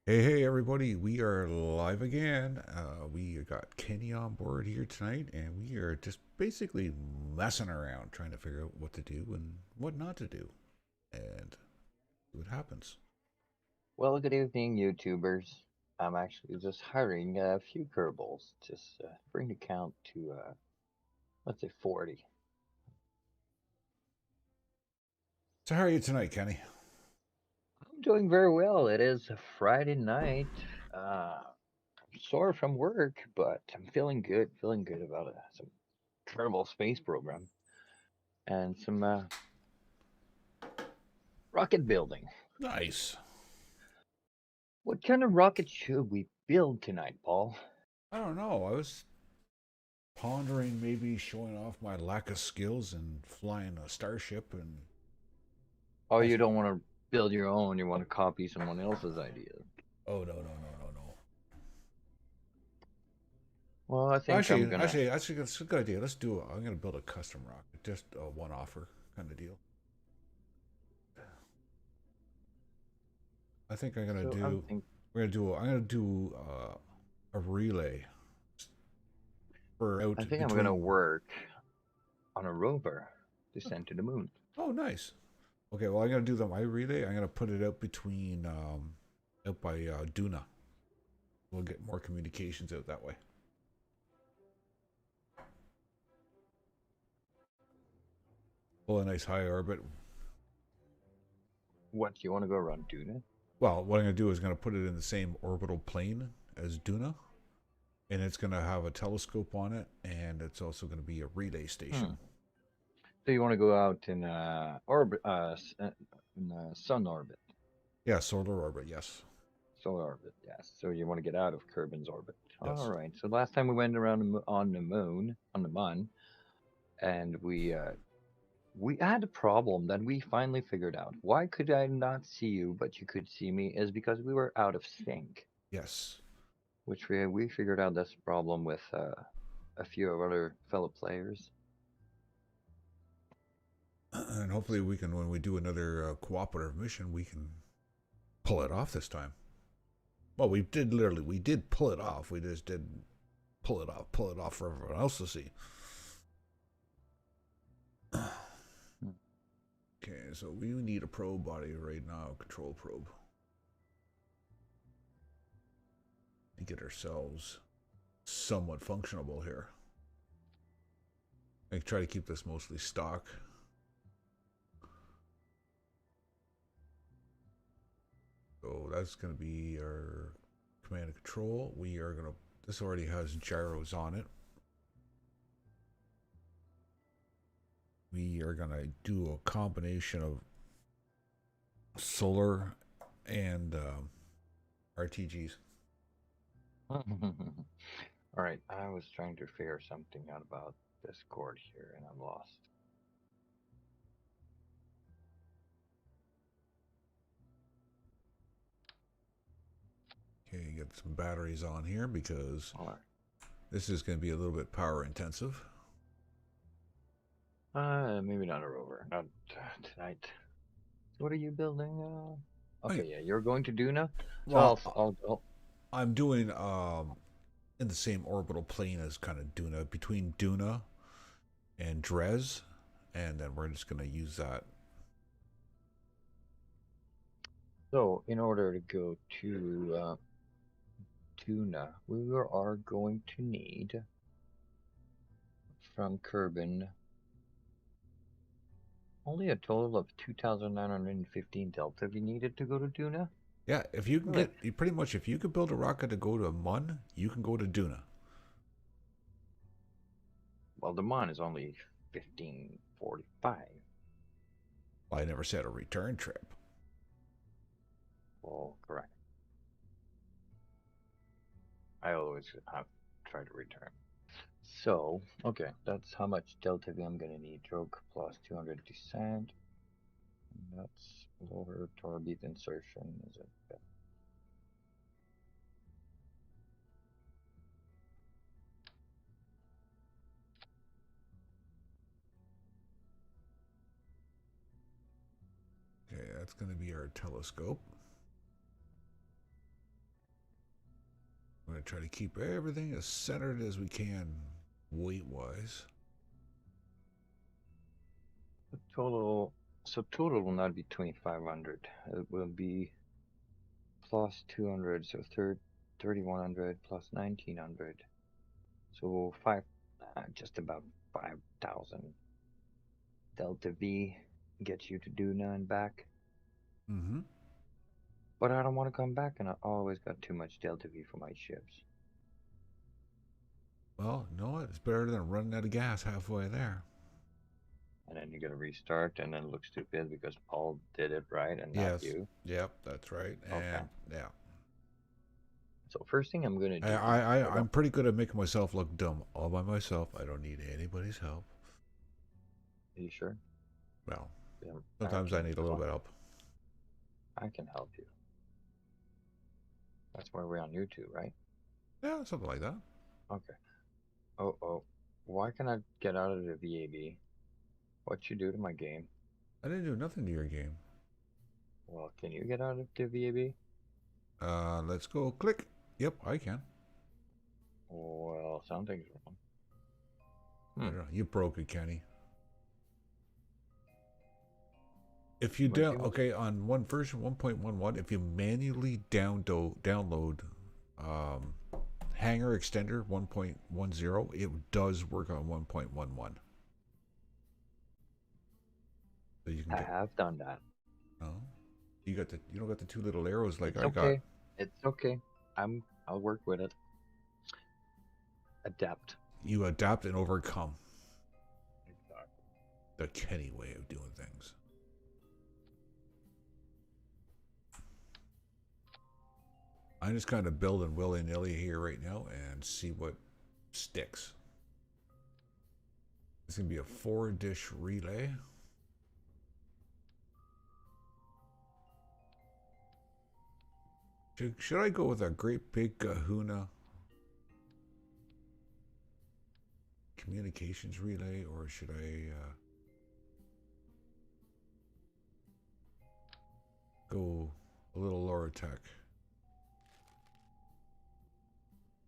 Hey, everybody, we are live again. We got Kenny on board here tonight, and we are just basically messing around trying to figure out what to do and what not to do, and see what happens. Well, good evening, YouTubers. I'm actually just hiring a few curveballs. Just bring the count to, let's say 40. So, how are you tonight, Kenny? I'm doing very well. It is a Friday night. I'm sore from work, but I'm feeling good about some Kerbal space program and some rocket building. Nice. What kind of rocket should we build tonight, Paul? I don't know. I was pondering maybe showing off my lack of skills in flying a starship, and Oh, I. you don't want to build your own, you want to copy someone else's idea. Oh no, no, no, no, no. Well, I think I'm Actually, gonna. actually, actually, that's a good idea. Let's do it. I'm gonna build a custom rocket, just a one offer kind of deal. I think I'm gonna So I'm do. thinking. We're gonna do. I'm gonna do a relay for I out think I'm gonna between. work on a rover to send to the moon. Oh, nice. Okay, well, I'm gonna do my relay. I'm gonna put it out between out by Duna. We'll get more communications out that way. Well, a nice high orbit. What, you want to go around Duna? Well, what I'm gonna do is gonna put it in the same orbital plane as Duna, and it's gonna have a telescope on it, and it's also gonna be a relay Hmm. station. So you want to go out in orbit, in sun orbit, Yeah, solar orbit. Yes. solar orbit. Yes. So you want to get out of Kerbin's orbit. All Yes. right. So last time we went around on the moon, on the Mun, and we had a problem that we finally figured out. Why could I not see you, but you could see me? Is because we were out of sync, Yes. which we figured out this problem with a few of other fellow players. And hopefully we can, when we do another cooperative mission, we can pull it off this time. Well, we did pull it off. We just didn't pull it off for everyone else to see. Hmm. Okay, so we need a probe body right now, control probe, to get ourselves somewhat functionable here. I try to keep this mostly stock. So that's going to be our command and control. We are going to, this already has gyros on it. We are going to do a combination of solar and RTGs. All right, I was trying to figure something out about Discord here and I'm lost. Okay, get some batteries on here because All this is going to be a little bit power intensive. right. Maybe not a rover, not tonight. What are you building? I, Okay, yeah, you're going to Duna. So well, I'll I'm doing in the same orbital plane as kind of Duna, between Duna and Drez, and then we're just going to use that. so in order to go to Duna, we are going to need from Kerbin only a total of 2,915 delta if you needed to go to Duna. Yeah, if you can Really? get, you pretty much, if you could build a rocket to go to Mun, you can go to Duna. Well, the Mon is only 1545. Well, I never said a return trip. Well, correct. I always have tried to return. So, okay, that's how much delta V I'm gonna need. Drogue plus 200 descent. And that's lower orbit insertion. Is it? Okay, that's going to be our telescope. to try to keep everything as centered as we can weight-wise. The total, so total will not be 2,500. It will be plus 200, so 3,100 plus 1,900. So just about 5,000. Delta V gets you to Duna and back. Mm-hmm. But I don't want to come back, and I always got too much Delta V for my ships. Well, you know what? It's better than running out of gas halfway there. And then you gotta restart, and then look stupid because Paul did it right and not Yes. you. Yep, that's right. Okay. And yeah. So first thing I'm gonna do. I'm pretty good at making myself look dumb all by myself. I don't need anybody's help. Are you sure? Well, Yeah, sometimes I need a little bit of help. I can help you. That's why we're on YouTube, right? Yeah, something like that. Okay. Oh. Why can I get out of the VAB? What you do to my game? I didn't do nothing to your game. Well, can you get out of the VAB? Let's go. Click. Yep, I can. Well, something's wrong. I don't know. You broke it, Kenny. If you okay, on one version 1.11, if you manually download Hangar Extender 1.10, it does work on 1.11. So you can I have done that. Oh, you don't got the two little arrows like it's I okay. got. It's okay. I'll work with it. Adapt. You adapt and overcome. Exactly. The Kenny way of doing things. I'm just kind of building willy-nilly here right now and see what sticks. It's going to be a 4-dish relay. Should I go with a great big kahuna communications relay, or should I go a little lower tech?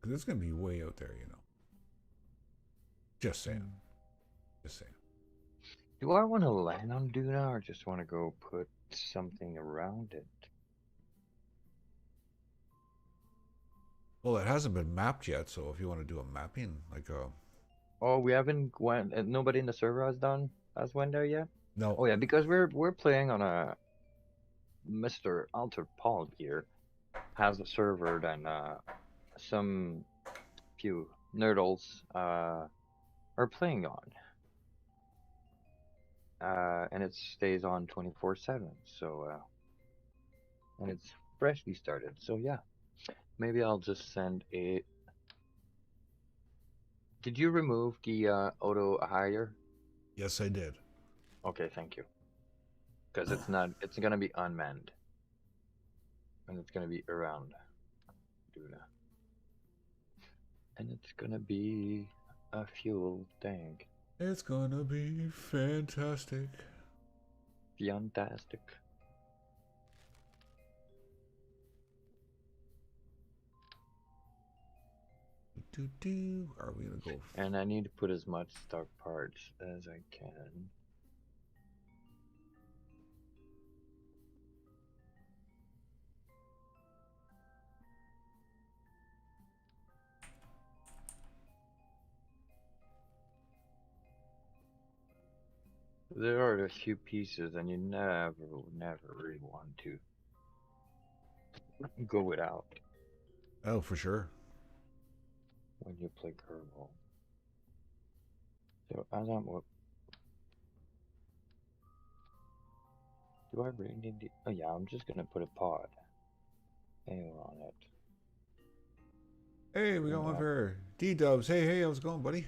Because it's going to be way out there, you know. Just saying. Just saying. Do I want to land on Duna or just want to go put something around it? Well, it hasn't been mapped yet, so if you want to do a mapping, like a... Oh, we haven't went. Nobody in the server has went there yet. No. Oh yeah, because we're playing on a Mr. Alter Paul here has a server that some few nerdles are playing on. And it stays on 24/7. So and it's freshly started. So yeah, maybe I'll just send a. Did you remove the auto hire? Yes, I did. Okay, thank you. Because it's not. It's gonna be unmanned, and it's gonna be around Duna, and it's gonna be a fuel tank. It's gonna be fantastic. Fantastic. Are we gonna go? And I need to put as much stock parts as I can. There are a few pieces, and you never really want to go without Oh, for sure. when you play Kerbal. So as I'm what? Do I really need the? Oh yeah, I'm just gonna put a pod on it. Hey, we got one for D-Dubs. Hey, how's it going, buddy?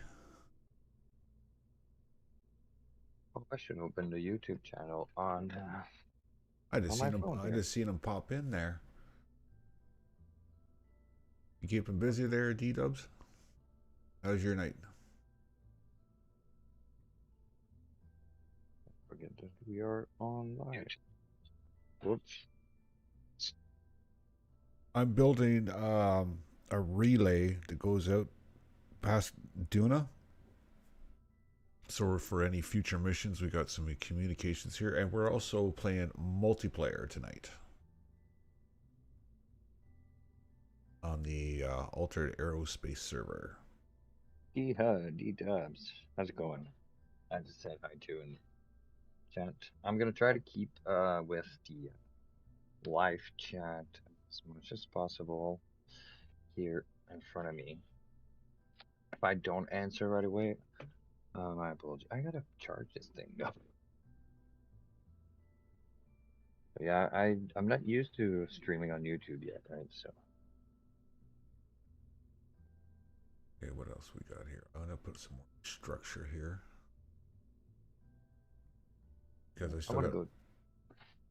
Oh, I should open the YouTube channel on. I just on seen him. I just seen him pop in there. You keep him busy there, D-Dubs? How's your night? Forget that we are online. Whoops. I'm building a relay that goes out past Duna. So for any future missions, we got some communications here, and we're also playing multiplayer tonight on the Altered Aerospace server. D-Dubs. How's it going? I just said hi to in chat. I'm gonna try to keep with the live chat as much as possible here in front of me. If I don't answer right away, my apologies. I gotta charge this thing up. But yeah, I'm not used to streaming on YouTube yet, right? So Okay, what else we got here? I'm gonna put some more structure here because I I still want to got go.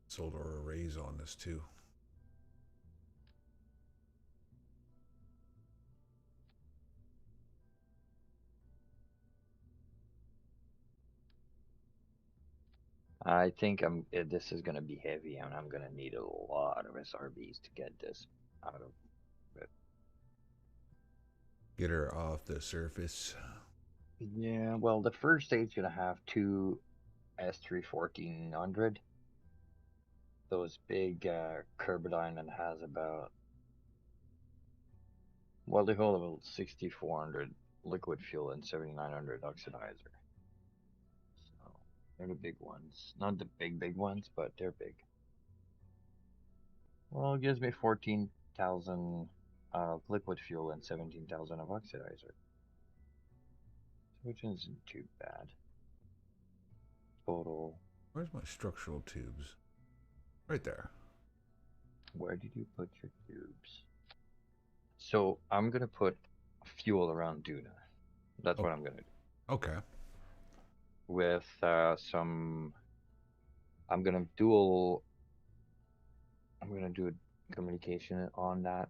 solar arrays on this too. I think this is gonna be heavy, and I'm gonna need a lot of SRBs to get this out of it. Get her off the surface. Yeah, well, the first stage gonna have two S3 1400. Those big Carbidine that has about, well, they hold about 6400 liquid fuel and 7900 oxidizer. So they're the big ones. Not the big ones, but they're big. Well, it gives me 14,000 liquid fuel and 17,000 of oxidizer, which isn't too bad. Total. Where's my structural tubes? Right there. Where did you put your tubes? So I'm gonna put fuel around Duna. That's Oh, what I'm gonna do. okay. With some, I'm gonna dual. I'm gonna do a communication on that.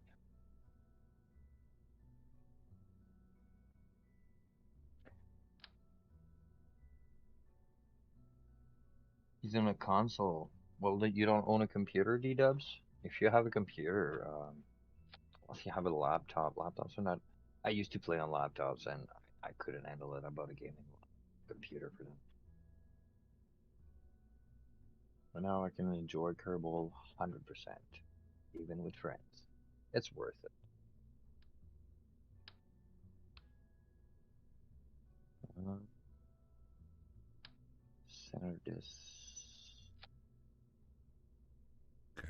He's in a console. Well, you don't own a computer, D-Dubs? If you have a computer, if you have a laptop, laptops are not. I used to play on laptops and I couldn't handle it. I bought a gaming computer for them. But now I can enjoy Kerbal 100%, even with friends. It's worth it. Uh, Center this. Okay.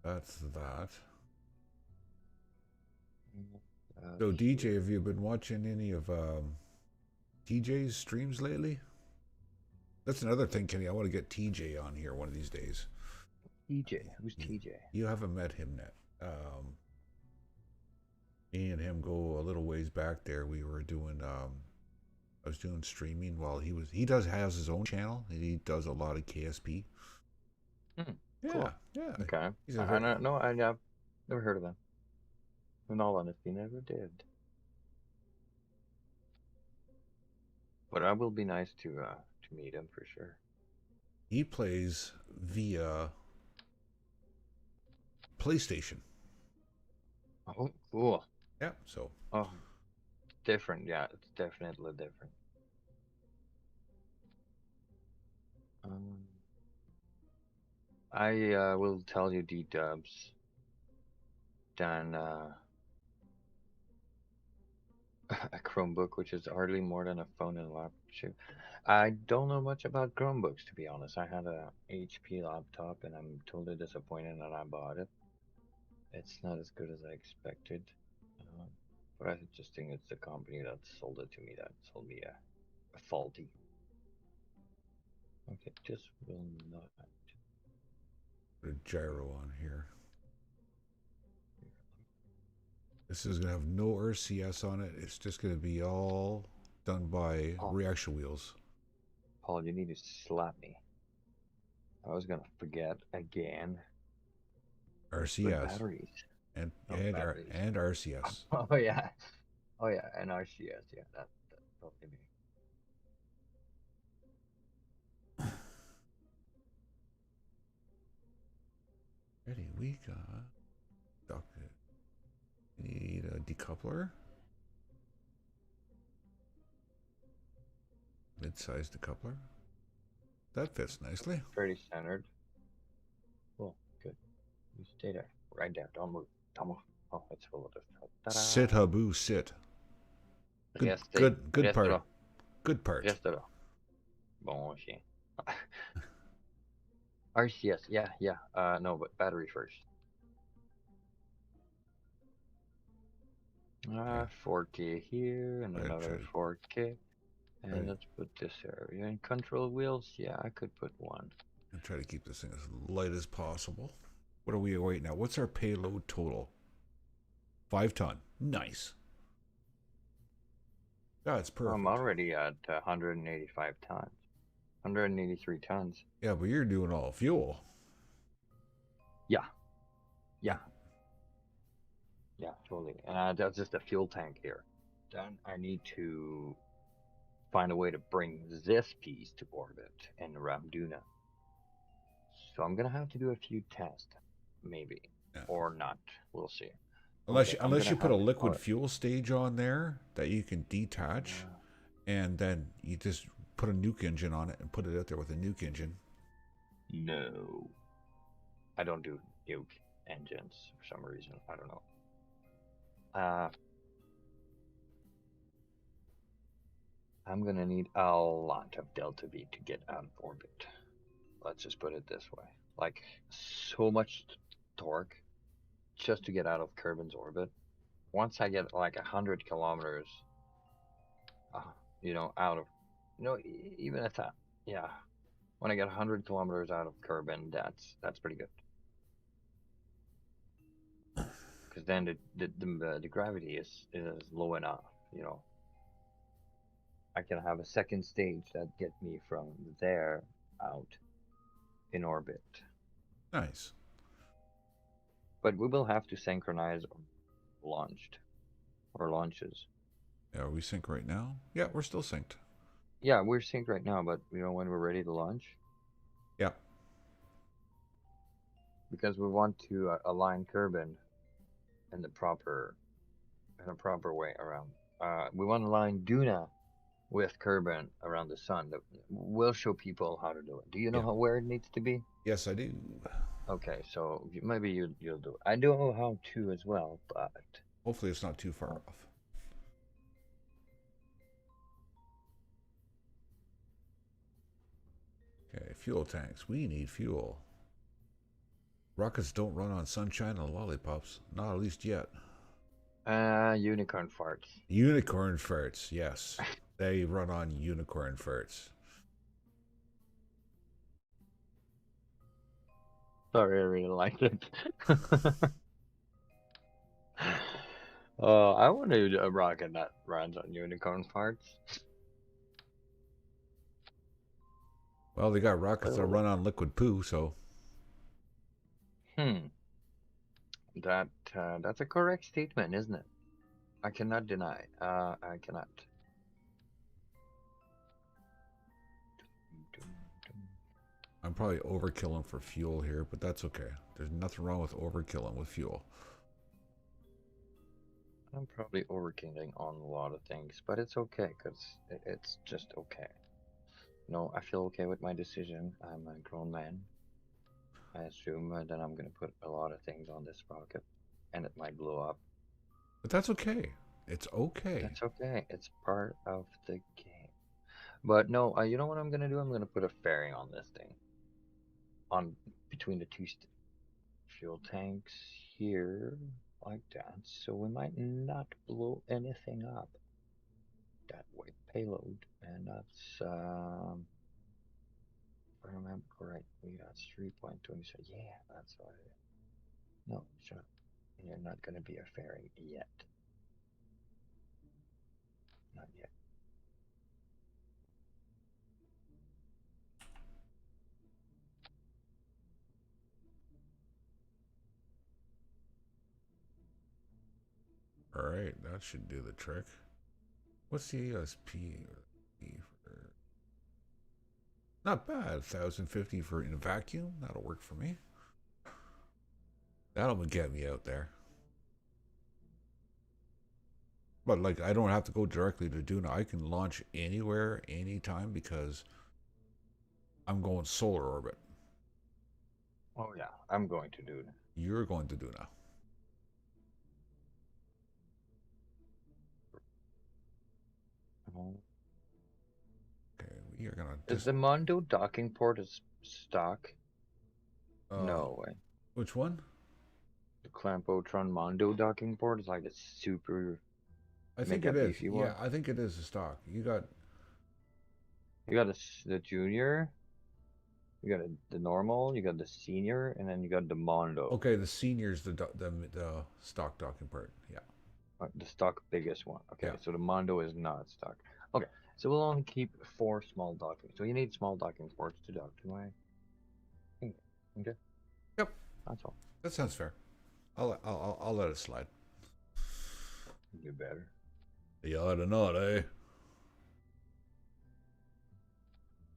That's that. So DJ, have you been watching any of TJ's streams lately? That's another thing, Kenny. I want to get TJ on here one of these days. TJ, who's TJ? You haven't met him yet. Me and him go a little ways back there. We were doing I was doing streaming while he has his own channel and he does a lot of KSP. Yeah, Cool. yeah. Okay. He's a I very, don't know. I've never heard of him. In all honesty, never did. But I will be nice to meet him for sure. he plays via PlayStation. Oh, cool. Yeah, so Oh, different. Yeah, it's definitely different. I will tell you, D-Dubs, than a Chromebook, which is hardly more than a phone and a laptop. I don't know much about Chromebooks, to be honest. I had a HP laptop, and I'm totally disappointed that I bought it. It's not as good as I expected. But I just think it's the company that sold it to me that sold me a faulty. Okay, just will not. put a gyro on here. This is gonna have no RCS on it. It's just gonna be all done by Oh, reaction wheels. Paul, you need to slap me. I was gonna forget again. Put RCS batteries. and Oh, and batteries. and RCS. Oh yeah. Oh yeah, and RCS. Yeah, that's totally me. Ready? We got docket. Need a decoupler. Mid-sized decoupler. That fits nicely. Pretty centered. Cool. Good. You stay there. Right there. Don't move. Don't move. Oh, it's full of this. Sit, Ta-da! Habu, sit. Good, Restez. good Reste part. là. Good part. Reste là. Bon chien. RCS. Yeah, yeah. No, but battery first. Yeah. 4K here and I another try, 4K. try, And let's put this area in control wheels. Yeah, I could put one. I try to keep this thing as light as possible. What are we awaiting now? What's our payload total? 5 ton. Nice. That's perfect. I'm already at 185 tons. 183 tons. Yeah, but you're doing all fuel. Yeah. Yeah. Yeah, totally. And that's just a fuel tank here. Then I need to find a way to bring this piece to orbit in Ramduna. So I'm gonna have to do a few tests, maybe, Yeah. or not. We'll see. Unless, Okay, unless you put a liquid fuel stage on there that you can detach, and then you just put a nuke engine on it and put it out there with a nuke engine. No. I don't do nuke engines for some reason. I don't know. I'm gonna need a lot of delta V to get out of orbit. Let's just put it this way. Like, so much torque just to get out of Kerbin's orbit. Once I get like 100 kilometers, out of, even at that, yeah. When I get 100 kilometers out of Kerbin, that's pretty good. Because then the gravity is low enough, I can have a second stage that get me from there out in orbit. Nice. But we will have to synchronize launches. Yeah, are we synced right now? Yeah, we're still synced. Yeah, we're synced right now, but when we're ready to launch. Yeah. Because we want to align Kerbin in a proper way around. We want to align Duna with Kerbin around the sun. We'll show people how to do it. Do you know where it needs to be? Yes, I do. Okay, so maybe you'll do it. I don't know how to as well, but hopefully it's not too far off. Okay, fuel tanks. We need fuel. Rockets don't run on sunshine and lollipops. Not at least yet. Unicorn farts. Unicorn farts, yes. They run on unicorn farts. Sorry, I really liked it. I wanted a rocket that runs on unicorn farts. Well, they got rockets that run on liquid poo, so. That's a correct statement, isn't it? I cannot deny. I cannot. I'm probably overkilling for fuel here, but that's okay. There's nothing wrong with overkilling with fuel. I'm probably overkilling on a lot of things, but it's okay because it's just okay. I feel okay with my decision. I'm a grown man. I assume that I'm going to put a lot of things on this rocket, and it might blow up. But that's okay. It's okay. That's okay. It's part of the game. But no, you know what I'm going to do? I'm going to put a fairing on this thing. On between the two fuel tanks here, like that. So we might not blow anything up. That way payload, and that's, if I remember correctly, that's 3.27. Yeah, that's what it is. No, shut up. You're not going to be a fairing yet. Not yet. All right, that should do the trick. What's the ASP? Not bad. 1,050 for in a vacuum. That'll work for me. That'll get me out there. But like, I don't have to go directly to Duna. I can launch anywhere, anytime because I'm going solar orbit. Oh yeah, I'm going to do that. You're going to Duna. Mhm. Okay, we are gonna Is just the Mondo docking port is stock? uh, No way. which one? The Clampotron Mondo docking port is like a super I think mega it is. beefy Yeah, one. I think it is a stock. You got You got the junior, you got the normal, you got the senior, and then you got the Mondo, okay. The senior's the stock docking part. Yeah, the stock biggest one. Okay, yeah. so the Mondo is not stock. Okay, so we'll only keep 4 small docking. So you need small docking ports to dock to my kingdom. Okay, Yep, that's all. that sounds fair. I'll let it slide. You do better. You ought to know it, eh?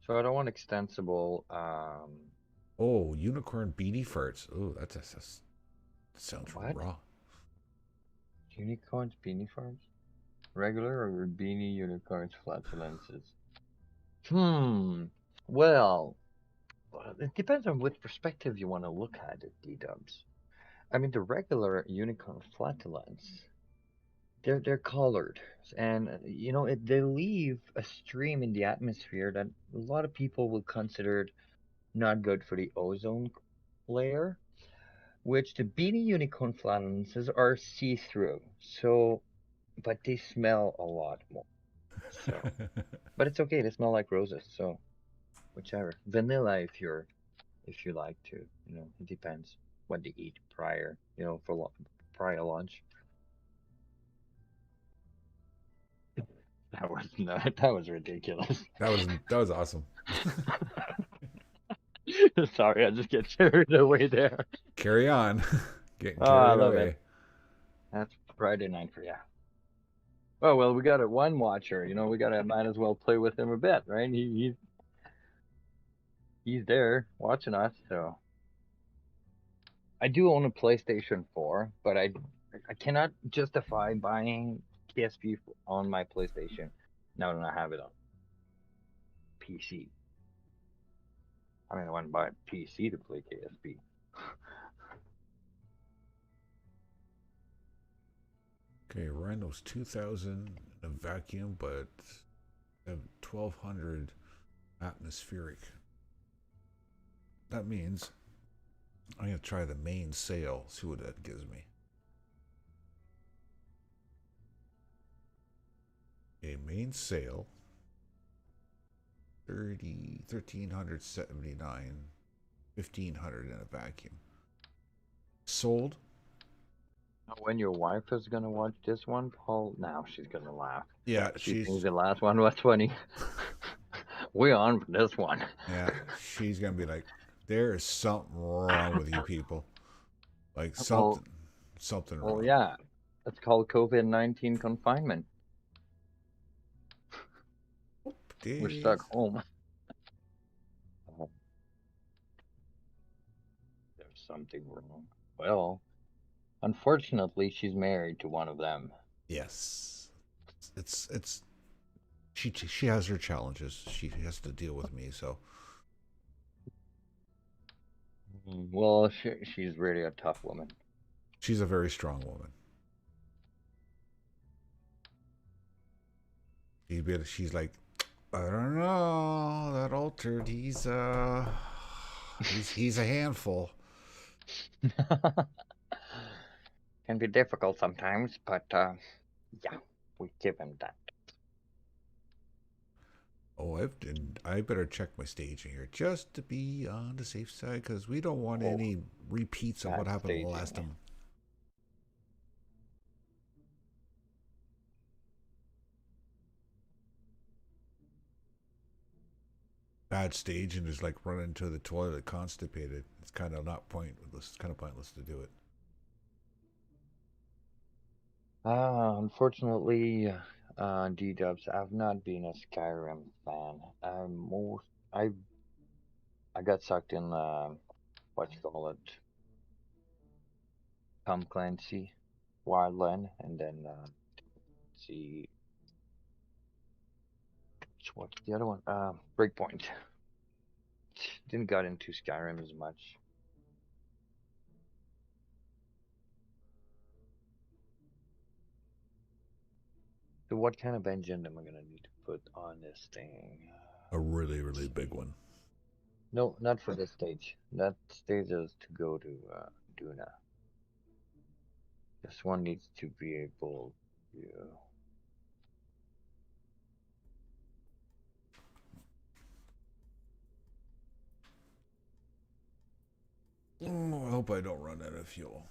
So I don't want extensible. Oh, unicorn beanie farts. Oh, that sounds What? raw. Unicorns, beanie farms? Regular or beanie unicorns flatulences? Well, it depends on which perspective you want to look at it, D-dubs. I mean, the regular unicorn flatulence, they're colored, and they leave a stream in the atmosphere that a lot of people will consider not good for the ozone layer, which the beanie unicorn flatulences are see-through. So, but they smell a lot more. So, but it's okay. They smell like roses. So, whichever. Vanilla if you like to. It depends what they eat prior. For prior lunch. That was not. That was ridiculous. That was awesome. Sorry, I just get carried away there. Carry on. Getting Oh, I carried love it. away. That's Friday night for you. Oh well, we got a one watcher. We gotta might as well play with him a bit, right? He's there watching us, so I do own a PlayStation 4, but I cannot justify buying KSP on my PlayStation now that I have it on PC. I mean, I want to buy a PC to play KSP. Okay, Rhino's 2,000 in a vacuum, but 1,200 atmospheric. That means I'm gonna try the main sail. See what that gives me. A main sail. 1,379, 1,500 in a vacuum. Sold. When your wife is gonna watch this one, Paul, now she's gonna laugh. Yeah, She thinks she's the last one was funny. We're on for this one. yeah, she's gonna be like, there is something wrong with you people. Like Well, something well, wrong. yeah, it's called COVID-19 confinement. We're Days. stuck home. Oh, there's something wrong. Well, unfortunately, she's married to one of them. Yes. It's she has her challenges. She has to deal with me, so Well, she's really a tough woman. she's a very strong woman. She's like, I don't know, that altered. He's a handful. Can be difficult sometimes, but yeah, we give him that. Oh, I better check my staging here just to be on the safe side because we don't want Oh, any repeats of what bad happened the last staging. time. Bad staging is like running to the toilet constipated. It's kind of not pointless. It's kind of pointless to do it. Unfortunately, D-dubs, I've not been a Skyrim fan. I got sucked in what you call it, Tom Clancy, Wildland, and then see. What's the other one? Breakpoint. Didn't got into Skyrim as much. So what kind of engine am I gonna need to put on this thing? A really, really big one. No, not for this stage. That stage is to go to Duna. This one needs to be able to. I hope I don't run out of fuel.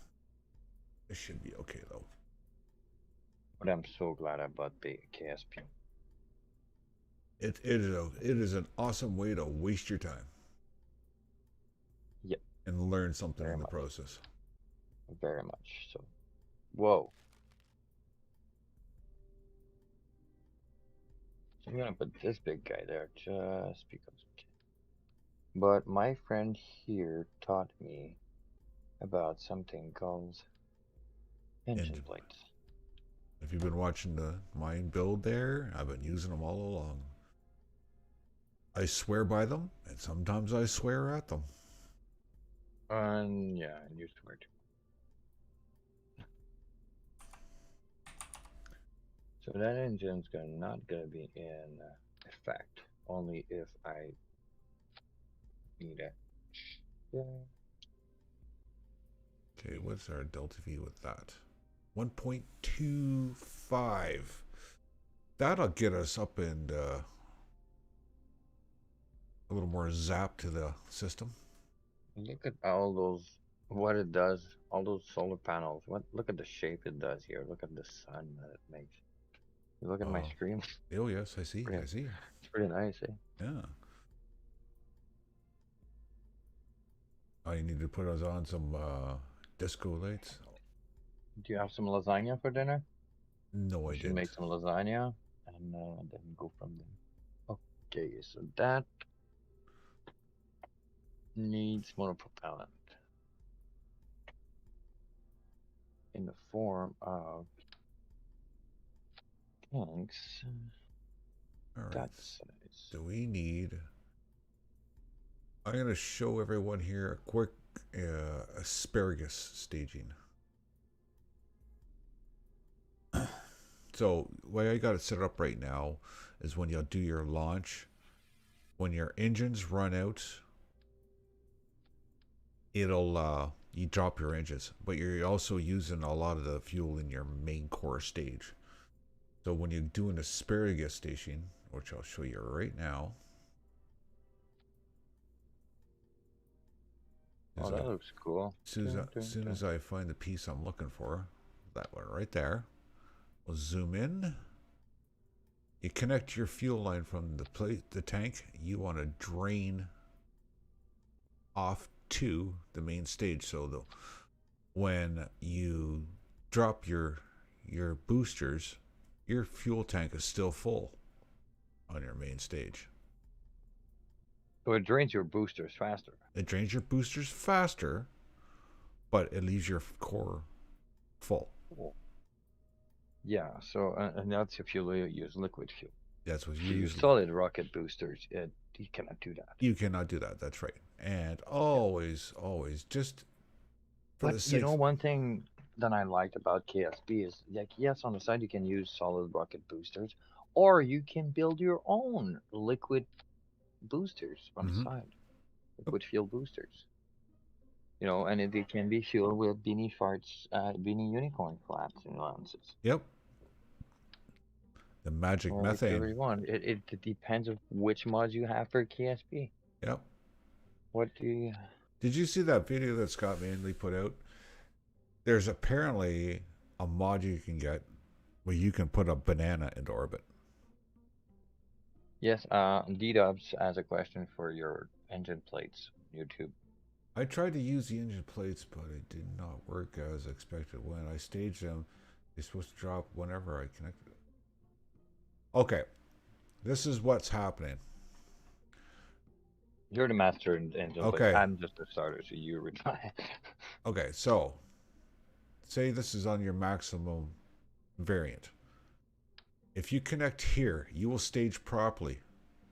It should be okay though. But I'm so glad I bought the KSP. It is an awesome way to waste your time. Yep. And learn something Very in the much. process. Very much so. Whoa. So I'm gonna put this big guy there just because. But my friend here taught me about something called engine plates. If you've been watching the mine build there, I've been using them all along. I swear by them, and sometimes I swear at them. Yeah, and you swear to. So that engine's not gonna be in effect only if I need it. Yeah. Okay, what's our delta V with that? 1.25. That'll get us up and a little more zap to the system. Look at all those, what it does, all those solar panels. Look at the shape it does here. Look at the sun that it makes. You look at my screen. Oh yes, I see. I see. It's pretty nice, eh? Yeah. Oh, you need to put us on some disco lights. Do you have some lasagna for dinner? No, I should didn't. make some lasagna and then go from there. Okay, so that needs monopropellant in the form of tanks. All right. That size. So we need. I'm going to show everyone here a quick asparagus staging. So the way I got it set up right now is when you'll do your launch, when your engines run out, it'll you drop your engines, but you're also using a lot of the fuel in your main core stage. So when you do an asparagus staging, which I'll show you right now. Oh, that looks cool. As soon as I find the piece I'm looking for, that one right there, we'll zoom in. You connect your fuel line from the tank you want to drain off to the main stage. So when you drop your boosters, your fuel tank is still full on your main stage. So it drains your boosters faster. It drains your boosters faster, but it leaves your core full. Cool. Yeah, so and that's if you use liquid fuel. That's what you use solid rocket boosters. You cannot do that. You cannot do that. That's right. And always, just for the sake. You know, one thing that I liked about KSB is, like, yes, on the side you can use solid rocket boosters, or you can build your own liquid boosters on the side, liquid fuel boosters. You know, and it can be fueled with Beanie Farts, Beanie Unicorn flaps and lances. Yep. The magic methane. Whatever you want. It depends on which mods you have for KSB. Yep. What do you... Did you see that video that Scott Manley put out? There's apparently a mod you can get where you can put a banana into orbit. Yes, D-Dubs has a question for your engine plates, YouTube. I tried to use the engine plates, but it did not work as expected. When I staged them, they're supposed to drop whenever I connected it. Okay, this is what's happening. You're the master in engine plates. I'm just a starter, so you retire. Okay, so say this is on your maximum variant. If you connect here, you will stage properly.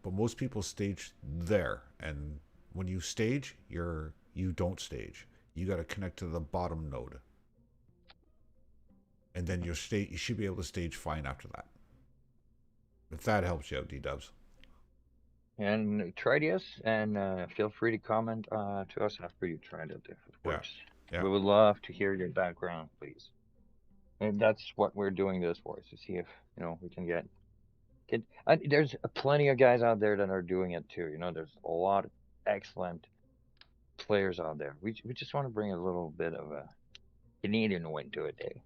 But most people stage there, and when you stage, you don't stage. You got to connect to the bottom node, and then you should be able to stage fine after that. If that helps you out, D-dubs. And try this, and feel free to comment to us after you tried it if it Yeah, works. yeah. We would love to hear your background, please. And that's what we're doing this for, is to see if we can get. There's plenty of guys out there that are doing it too. There's a lot of excellent players out there. We just want to bring a little bit of a Canadian win to it, eh?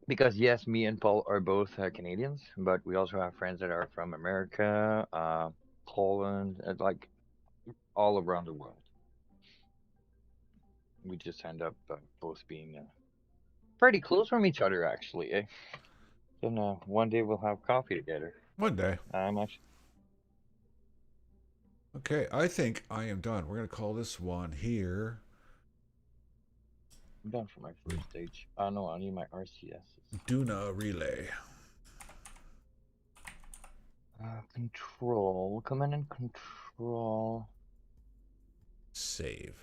Because yes, me and Paul are both Canadians, but we also have friends that are from America, Poland, and like all around the world. We just end up both being pretty close from each other, actually. Eh? Then one day we'll have coffee together. One day. I'm actually Okay, I think I am done. We're gonna call this one here. done for my first stage. Oh no, I need my RCSs. Duna relay. Control. Command and control. Save.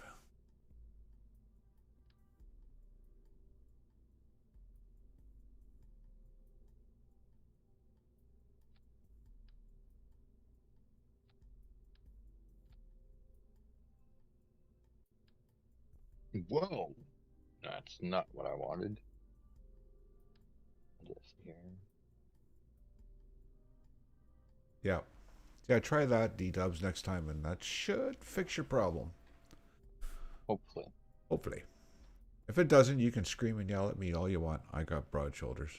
Whoa, that's not what I wanted. This here. Yeah. Yeah, try that, D-dubs, next time, and that should fix your problem. Hopefully. Hopefully. If it doesn't, you can scream and yell at me all you want. I got broad shoulders.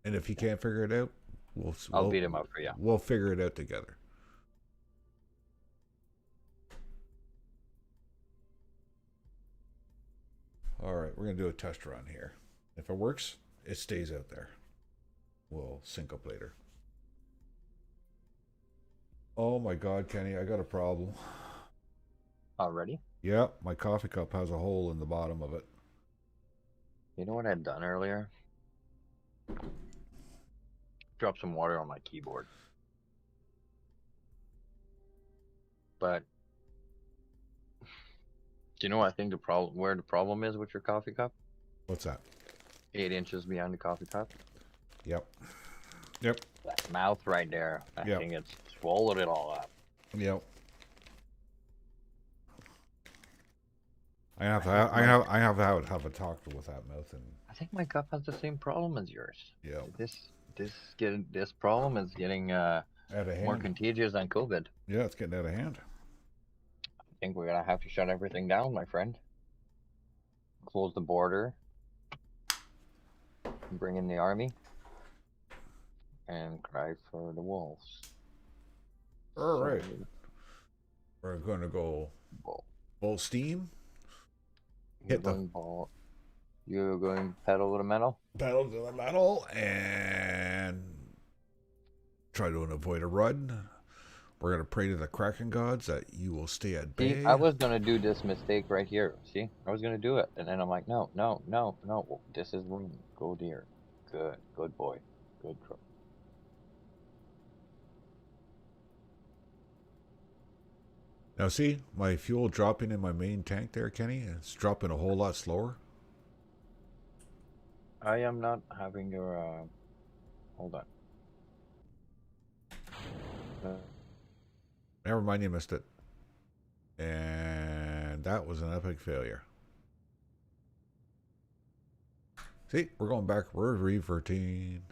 And if you can't figure it out, I'll beat him up for you. We'll figure it out together. All right, we're going to do a test run here. If it works, it stays out there. We'll sync up later. Oh my God, Kenny, I got a problem. Already? Yeah, my coffee cup has a hole in the bottom of it. You know what I'd done earlier? Drop some water on my keyboard. But do you know what I think where the problem is with your coffee cup? What's that? 8 inches behind the coffee cup. Yep. Yep. That mouth right there. I Yep. think it's swallowed it all up. Yep. I have to have a talk with that mouth, and I think my cup has the same problem as yours. yeah, This problem is getting out of hand. more contagious than COVID. Yeah, it's getting out of hand. I think we're gonna have to shut everything down, my friend. Close the border. Bring in the army. And cry for the wolves. All right. We're going to go full steam. Hit the ball. You're going pedal to the metal? Pedal to the metal and try to avoid a run. We're going to pray to the Kraken gods that you will stay at bay. See, I was going to do this mistake right here. See? I was going to do it. And then I'm like, no. This is room. Go deer. Good. Good boy. Good crook. Now see, my fuel dropping in my main tank there, Kenny. It's dropping a whole lot slower. I am not having your, hold on. Never mind, you missed it. And that was an epic failure. See, we're going back. We're reverting.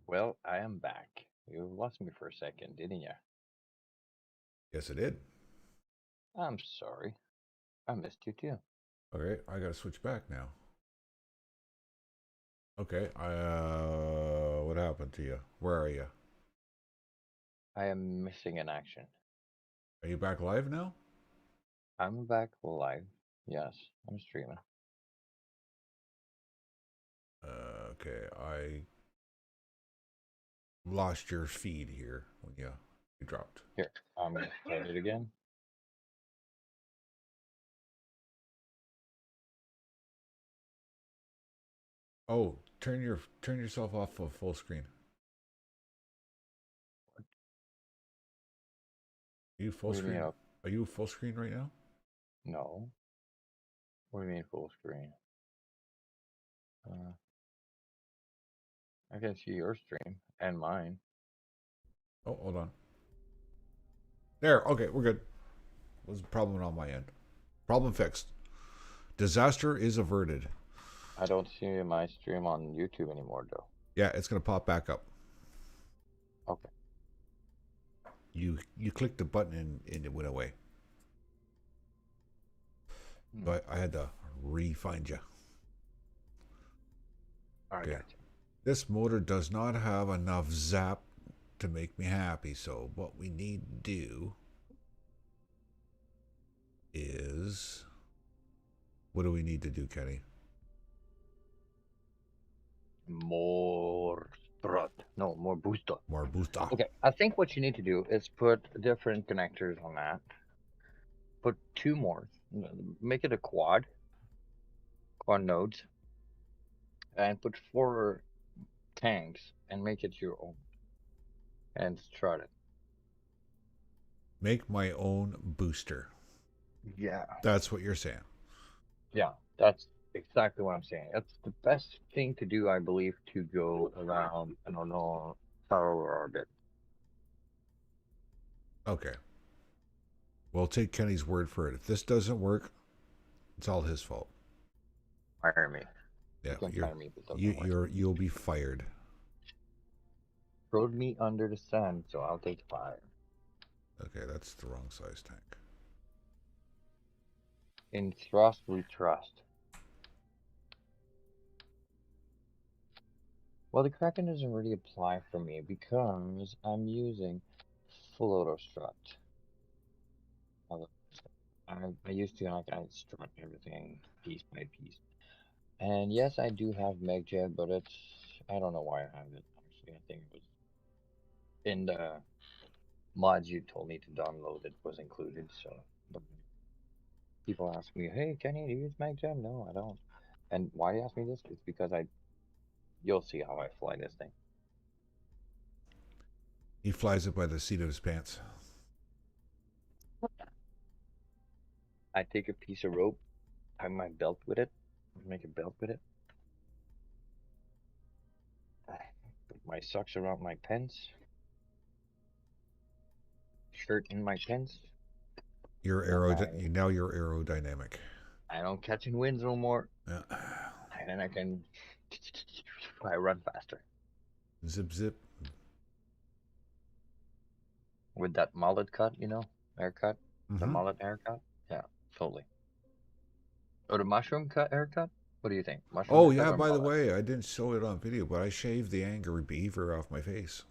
Well, I am back. You lost me for a second, didn't you? Yes, it did. I'm sorry. I missed you too. Okay, I gotta switch back now. Okay, what happened to you? Where are you? I am missing in action. Are you back live now? I'm back live. Yes, I'm streaming. Okay, I lost your feed here when you dropped. Here, I'm gonna start it again. Oh, turn yourself off of full screen. Are you full What do you mean? screen? Are you full screen right now? No. What do you mean full screen? Uh, I can see your stream and mine. Oh, hold on. There. Okay, we're good. Was a problem on my end. Problem fixed. Disaster is averted. I don't see my stream on YouTube anymore, though. Yeah, it's gonna pop back up. Okay. You clicked the button and it went away. So I had to re-find you. I Okay. got you. This motor does not have enough zap to make me happy. So what we need to do is, what do we need to do, Kenny? More strut. No, more booster. More booster. Okay, I think what you need to do is put different connectors on that. Put 2 more. Make it a quad nodes, and put 4 tanks and make it your own. And strut it. Make my own booster. Yeah. That's what you're saying. Yeah, that's exactly what I'm saying. That's the best thing to do, I believe, to go around, I don't know, solar orbit. Okay. We'll take Kenny's word for it. If this doesn't work, it's all his fault. Fire me. Yeah, You can fire me if it doesn't work. you'll be fired. Throwed me under the sun, so I'll take fire. Okay, that's the wrong size tank. In thrust, we trust. Well, the Kraken doesn't really apply for me because I'm using full auto strut. I used to, like, I strut everything piece by piece. And yes, I do have MegJet, but it's, I don't know why I have it. Actually, I think it was in the mods you told me to download, it was included. So but people ask me, hey, can you use MegJet? No, I don't. And why do you ask me this? It's because you'll see how I fly this thing. He flies it by the seat of his pants. I take a piece of rope, tie my belt with it, make a belt with it. I put my socks around my pants, shirt in my pants. You're now you're aerodynamic. I don't catch in winds no more. Yeah. And then I run faster. Zip zip. With that mullet cut, haircut. The mullet haircut. Yeah, totally. Or the mushroom cut haircut. What do you think? Mushroom Oh haircut yeah, or by the mullet? way, I didn't show it on video, but I shaved the angry beaver off my face.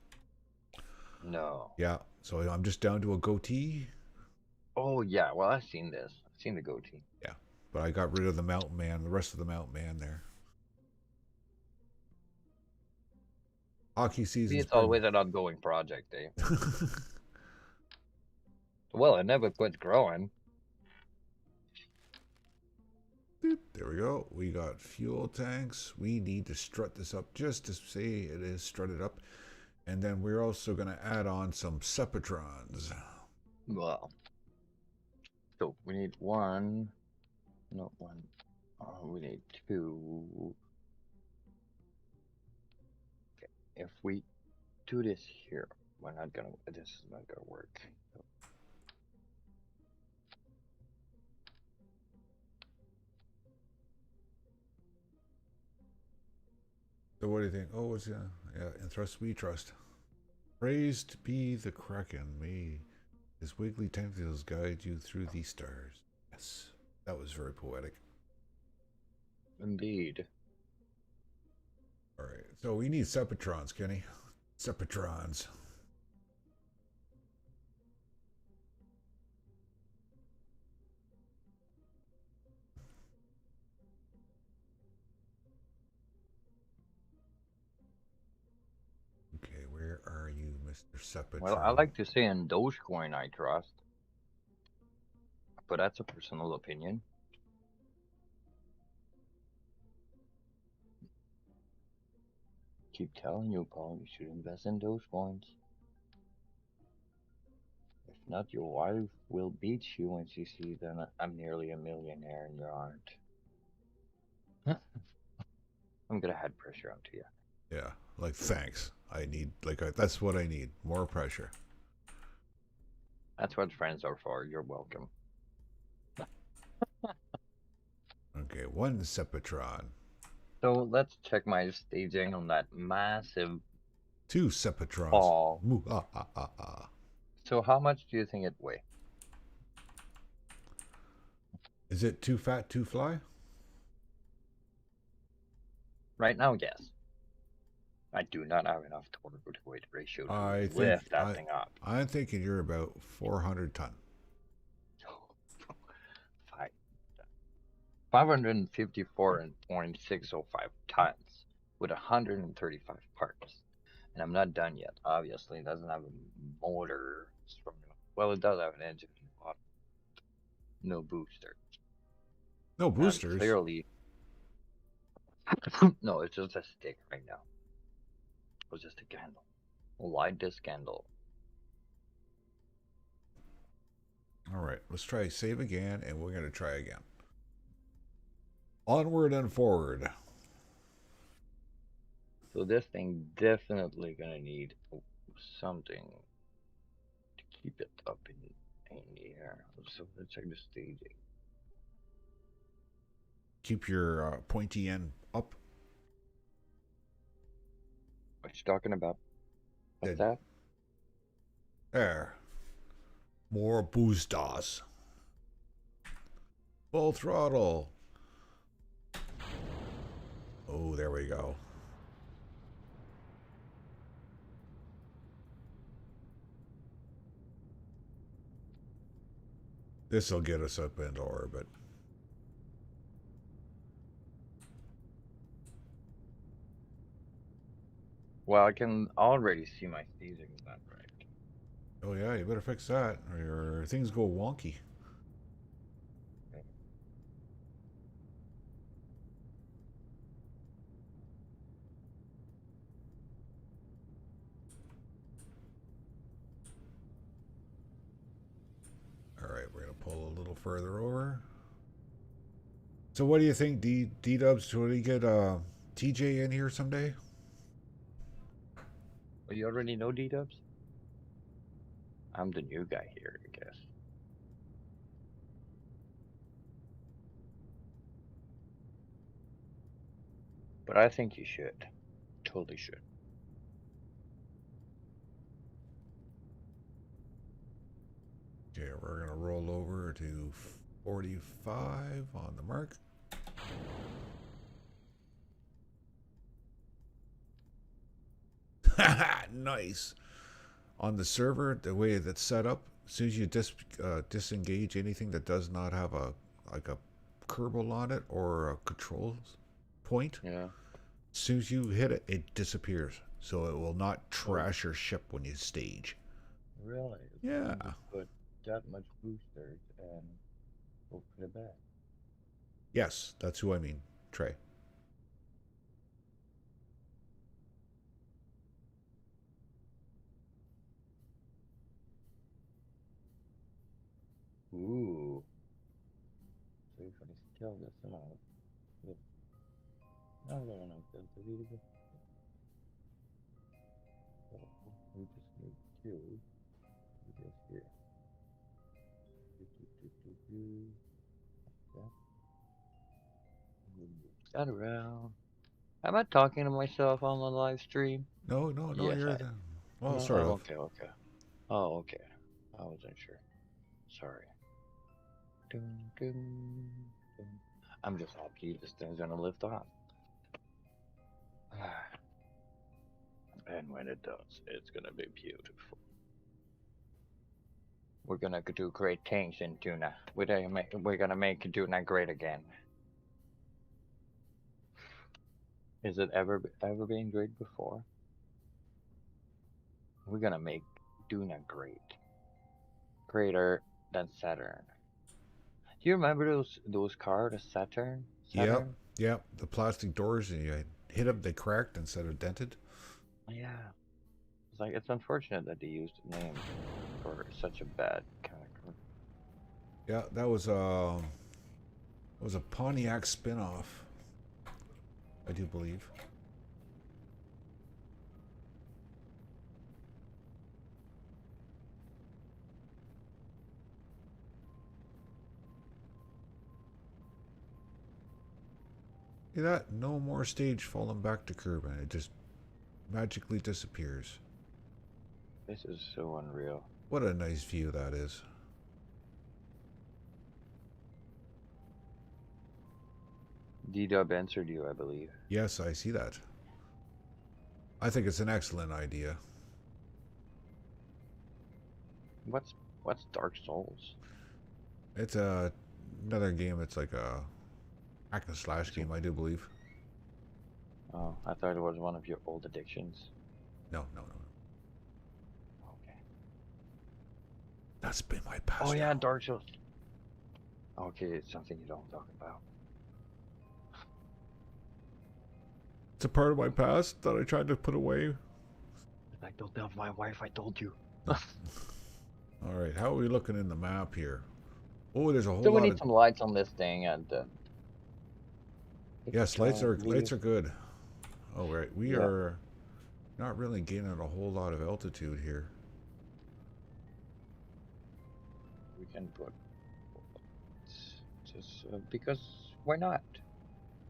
No. Yeah, so I'm just down to a goatee. Oh yeah, well I've seen this. I've seen the goatee. Yeah, but I got rid of the mountain man, the rest of the mountain man there. Hockey See, season's it's always an ongoing project, eh? Well, it never quits growing. There we go. We got fuel tanks. We need to strut this up just to say it is strutted up. And then we're also going to add on some Sepatrons. Well, so we need one. No, one. We need 2. Okay. If we do this here, we're not gonna. This is not gonna work. So what do you think? Oh, it's yeah, in thrust we trust. Praised be the Kraken. May his wiggly tentacles guide you through the stars. Yes, that was very poetic. Indeed. All right, so we need Sepatrons, Kenny. Sepatrons. Okay, where are you, Mr. Sepatron? Well, I like to say in Dogecoin I trust, but that's a personal opinion. keep telling you, Paul, you should invest in those coins. If not, your wife will beat you when she sees that I'm nearly a millionaire and you aren't. I'm gonna add pressure onto you. Yeah, like thanks. I need that's what I need. More pressure. That's what friends are for. You're welcome. Okay, one Sepatron. So let's check my staging on that massive Two Sepatrons. ball. Moo, ah, ah, ah, ah. So how much do you think it weighs? Is it too fat to fly? Right now, yes. I do not have enough torque to weight ratio to lift that thing up. I'm thinking you're about 400 ton. 554.605 tons with 135 parts. And I'm not done yet. Obviously, it doesn't have a motor. Well, it does have an engine. No booster. No boosters? Clearly. No, it's just a stick right now. It's just a candle. Light this candle. All right, let's try save again, and we're going to try again. Onward and forward. So this thing definitely gonna need something to keep it up in the air. So let's check the staging. Keep your pointy end up. What you talking about? What's that? There. More boosters. Full throttle. Oh, there we go. This will get us up into orbit. Well, I can already see my staging is not right. Oh yeah, you better fix that, or things go wonky. Okay. All right, we're gonna pull a little further over. So, what do you think, D-Dubs? Should we get TJ in here someday? Well, you already know D-Dubs? I'm the new guy here, I guess. But I think you should. Totally should. Okay, we're gonna roll over to 45 on the mark. Nice. On the server, the way that's set up, as soon as you disengage anything that does not have a Kerbal on it or a control point, Yeah. as soon as you hit it, it disappears. So it will not trash your ship when you stage. Really? Yeah. Put that much boosters and we'll put it back. Yes, that's who I mean, Trey. Ooh. So if I scale this amount, yep. No, that's a little bit. So we just need two. Do this here. That around. Am I talking to myself on the live stream? No, Yes, you're the. Well, no, sort of. Okay. Oh, okay. I wasn't sure. Sorry. Dun, dun, dun. I'm just happy this thing's gonna lift off. And when it does, it's gonna be beautiful. We're gonna do great things in Tuna. We're gonna make Tuna great again. Is it ever been great before? We're gonna make Duna great. Greater than Saturn. Do you remember those cars, the Saturn? Yep. The plastic doors, and you hit them, they cracked instead of dented. Yeah. It's like it's unfortunate that they used the name for such a bad character. Yeah, that was a Pontiac spin-off, I do believe. See that? No more stage falling back to curb, and it just magically disappears. This is so unreal. What a nice view that is. D-Dub answered you, I believe. Yes, I see that. I think it's an excellent idea. What's what's Dark Souls? It's another game. It's like a hack and slash So, game, I do believe. oh, I thought it was one of your old addictions. No, no, no, no. Okay. That's been my Oh past yeah, now. Dark Souls. Okay, it's something you don't talk about. It's a part of my past that I tried to put away. Like, don't tell my wife I told you. All right, how are we looking in the map here? Oh, there's a whole So we lot need of. some lights on this thing, and Yes, lights leave. are good. Oh, right, we Yeah, are not really gaining a whole lot of altitude here. we can put just because why not?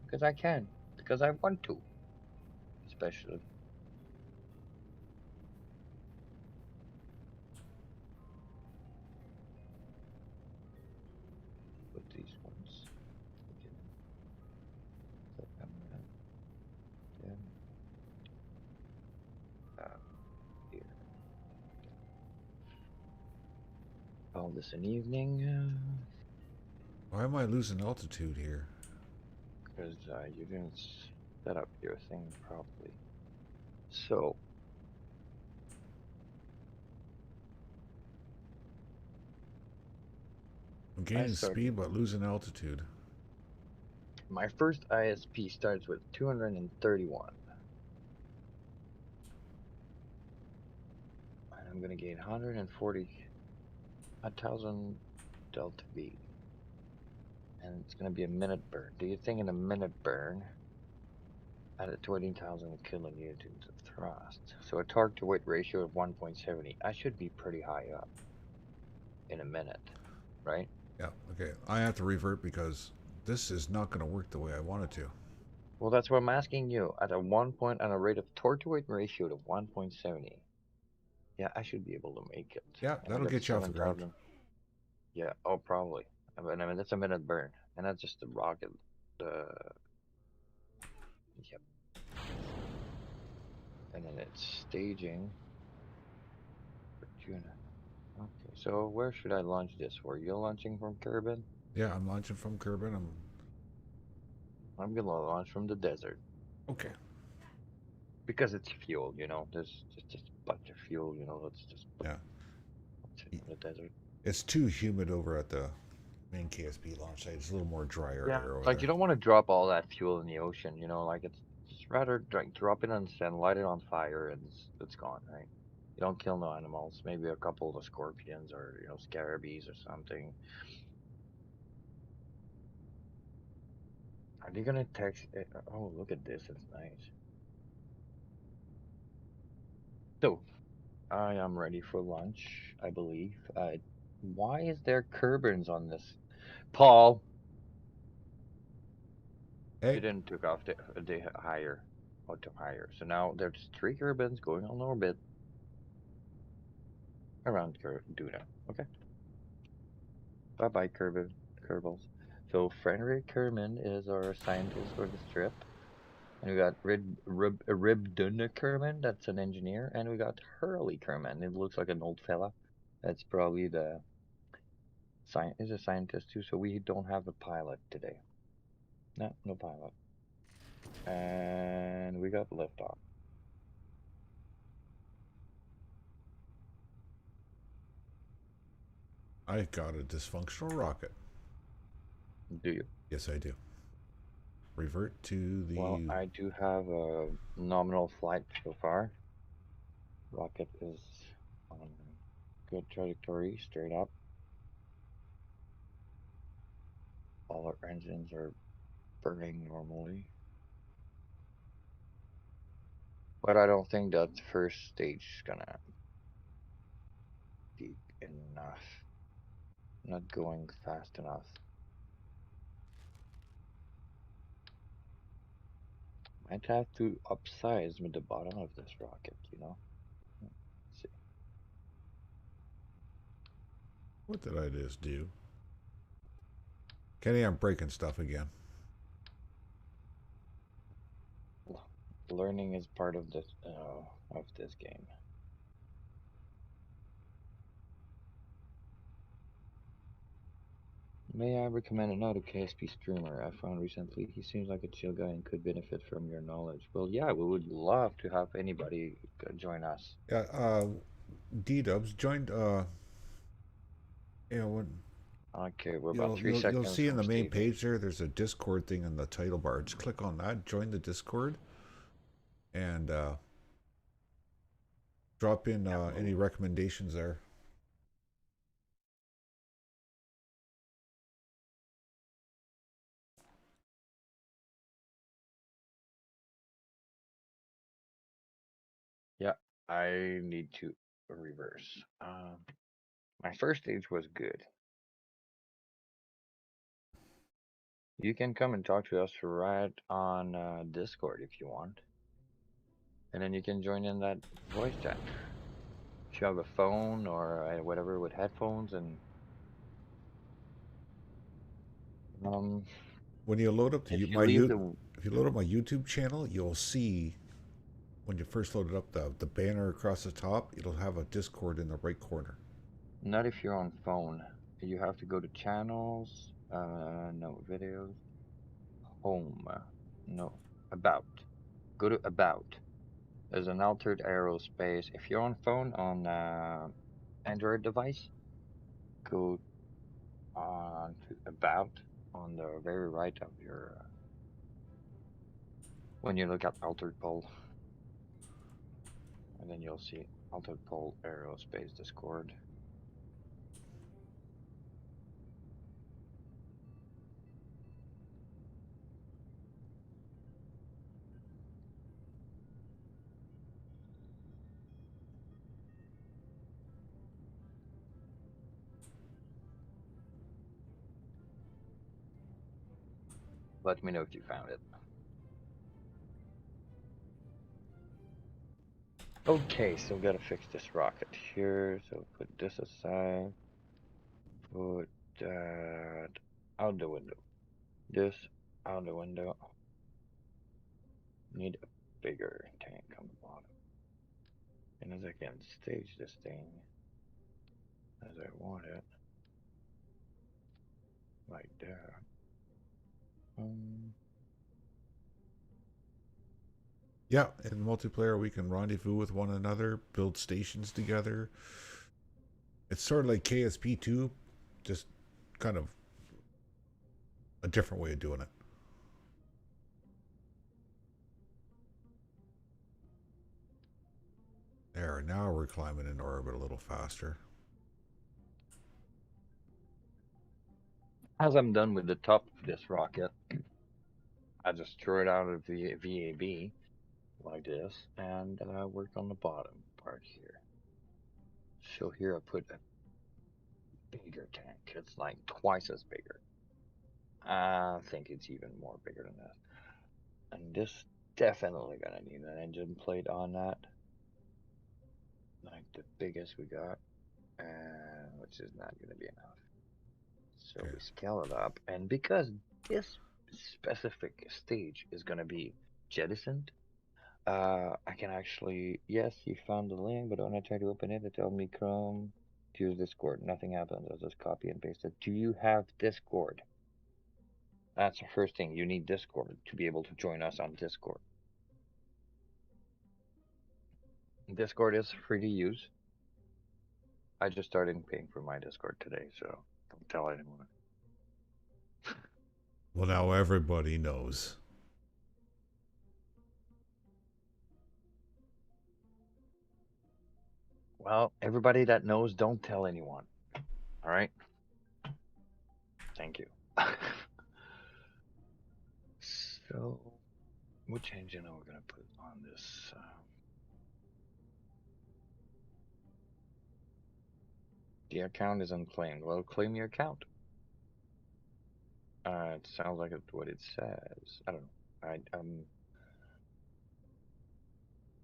Because I can. Because I want to, especially. Put these ones. We can put them then here. Call this an evening Why am I losing altitude here? because you didn't set up your thing properly. So I'm I gaining start. speed but losing altitude. My first ISP starts with 231, and I'm gonna gain 140, 1,000 delta V, and it's gonna be a minute burn. Do you think in a minute burn at a 20,000 kilonewtons of thrust, so a torque to weight ratio of 1.70, I should be pretty high up in a minute, right? Yeah, okay. I have to revert because this is not going to work the way I want it to. Well, that's what I'm asking you. At a 1 point on a rate of torque to weight ratio to 1.70, yeah, I should be able to make it. Yeah, And I that'll got get you off the ground. 7,000. Yeah, oh, probably. I mean, that's a minute burn, and that's just the rocket. Uh, yep. And then it's staging for Juna. Okay, so where should I launch this for? You're launching from Kerbin? Yeah, I'm launching from Kerbin. I'm gonna launch from the desert Okay. because it's fuel. There's just a bunch of fuel. Let's just Yeah. launch it from the desert. It's too humid over at the main KSP launch site. It's a little more drier Yeah, air over like you there. don't want to drop all that fuel in the ocean. Like it's just rather like drop it on sand, light it on fire, and it's gone, right? You don't kill no animals. Maybe a couple of scorpions or scarabees or something. Are they gonna text? Oh, look at this. It's nice. So I am ready for lunch, I believe. Why is there Kerbins on this? Paul, you Hey, didn't took off the higher, auto higher. So now there's three Kerbins going on orbit around Duna. Okay. Bye bye, Kerbals. So Frederick Kerman is our scientist for this trip. And we got Ribduna Kerman, that's an engineer. And we got Hurley Kerman. It looks like an old fella. That's probably the is a scientist too. So we don't have a pilot today. No, no pilot. And we got liftoff. I got a dysfunctional rocket. Do you? Yes, I do. Revert to Well, the. I do have a nominal flight so far. Rocket is on a good trajectory, straight up. All our engines are burning normally. But I don't think that first stage is gonna be enough. Not going fast enough. Might have to upsize with the bottom of this rocket, you know? Let's see. What did I just do? Kenny, I'm breaking stuff again. Learning is part of this game. May I recommend another KSP streamer I found recently? He seems like a chill guy and could benefit from your knowledge. Well, yeah, we would love to have anybody join us. Yeah, D-Dubs joined, you know, when Okay, we're about you'll three you'll you'll seconds see in from the main Steven. page there, there's a Discord thing in the title bar. Just click on that, join the Discord, and drop in any Hello. recommendations there. Yeah, I need to reverse. My first stage was good. You can come and talk to us right on Discord if you want. And then you can join in that voice chat. If you have a phone or whatever with headphones and um When you load up if you leave the if you load up my YouTube channel, you'll see when you first load it up the banner across the top. It'll have a Discord in the right corner. not if you're on phone. You have to go to channels, no videos, home, no about. Go to about. There's an altered aerospace. If you're on phone on Android device, go on to about on the very right of your when you look at altered pole, and then you'll see altered pole aerospace Discord. Let me know if you found it. Okay, so we gotta fix this rocket here. So put this aside. Put that out the window. This out the window. Need a bigger tank on the bottom. And as I can stage this thing as I want it, like that. Um, Yeah, in multiplayer we can rendezvous with one another, build stations together. It's sort of like KSP2, just kind of a different way of doing it. There, now we're climbing into orbit a little faster. as I'm done with the top of this rocket, I just throw it out of the VAB like this and work on the bottom part here. So here I put a bigger tank. It's like twice as bigger. I think it's even more bigger than that. And this definitely gonna need an engine plate on that. Like the biggest we got. And which is not gonna be enough. So Okay. we scale it up. And because this specific stage is gonna be jettisoned, I can actually, yes, you found the link, but when I try to open it, it tells me Chrome to use Discord. Nothing happens. I'll just copy and paste it. Do you have Discord? That's the first thing. You need Discord to be able to join us on Discord. Discord is free to use. I just started paying for my Discord today, so don't tell anyone. Well, now everybody knows. Well, everybody that knows, don't tell anyone. All right. Thank you. So, which engine are we gonna put on this? The account is unclaimed. Well, claim your account. It sounds like it's what it says. I don't know.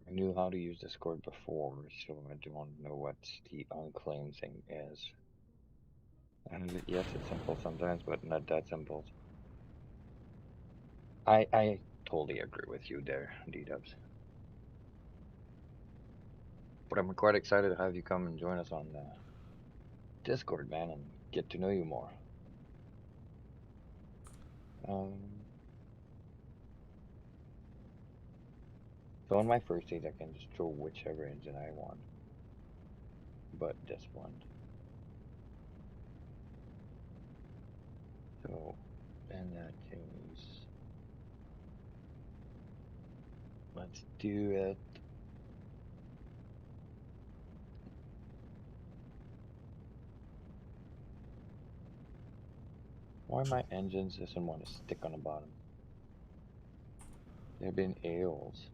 I knew how to use Discord before, so I don't know what the unclaimed thing is. And yes, it's simple sometimes, but not that simple. I totally agree with you there, D-Dubs. But I'm quite excited to have you come and join us on Discord, man, and get to know you more. Um, so on my first stage, I can just throw whichever engine I want, but this one. So in that case, let's do it. Why my engines doesn't want to stick on the bottom? They've been ales.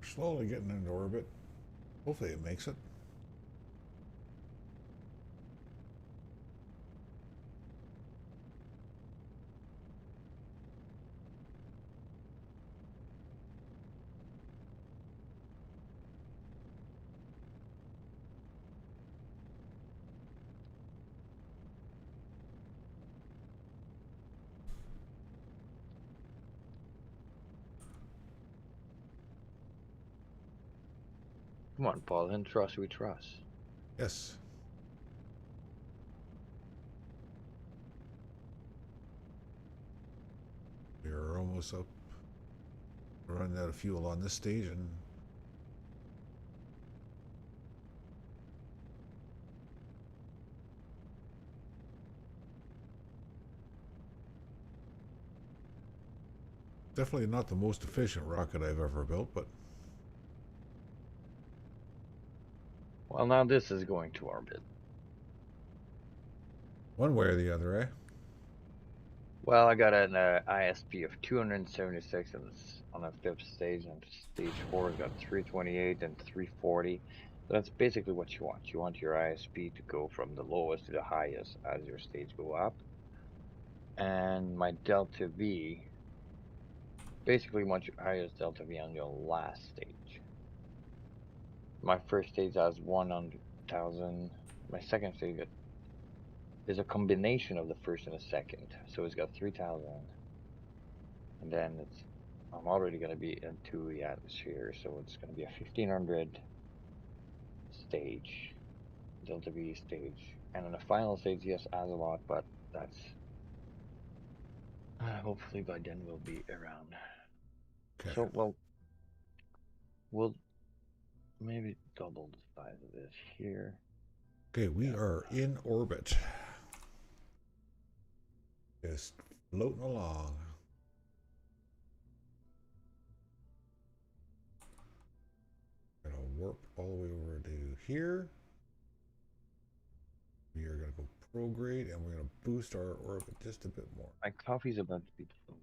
Slowly getting into orbit. Hopefully it makes it. Come on, Paul, in trust we trust. Yes. We're almost up. Running out of fuel on this stage, and definitely not the most efficient rocket I've ever built, but Well, now this is going to orbit. one way or the other, eh? Well, I got an ISP of 276 on the fifth stage, and stage 4 has got 328 and 340. So that's basically what you want. You want your ISP to go from the lowest to the highest as your stage go up. And my delta V, basically want your highest delta V on your last stage. My first stage has 100,000. My second stage is a combination of the first and the second. So it's got 3,000. And then I'm already going to be into the atmosphere, so it's going to be a 1500 stage, Delta V stage. And in the final stage, yes, as a lot, but that's hopefully by then we'll be around. Okay. So, well, we'll maybe double the size of this here. Okay, we Yeah. are in orbit. Just floating along. Gonna warp all the way over to here. We are gonna go prograde, and we're gonna boost our orbit just a bit more. My coffee's about to be full.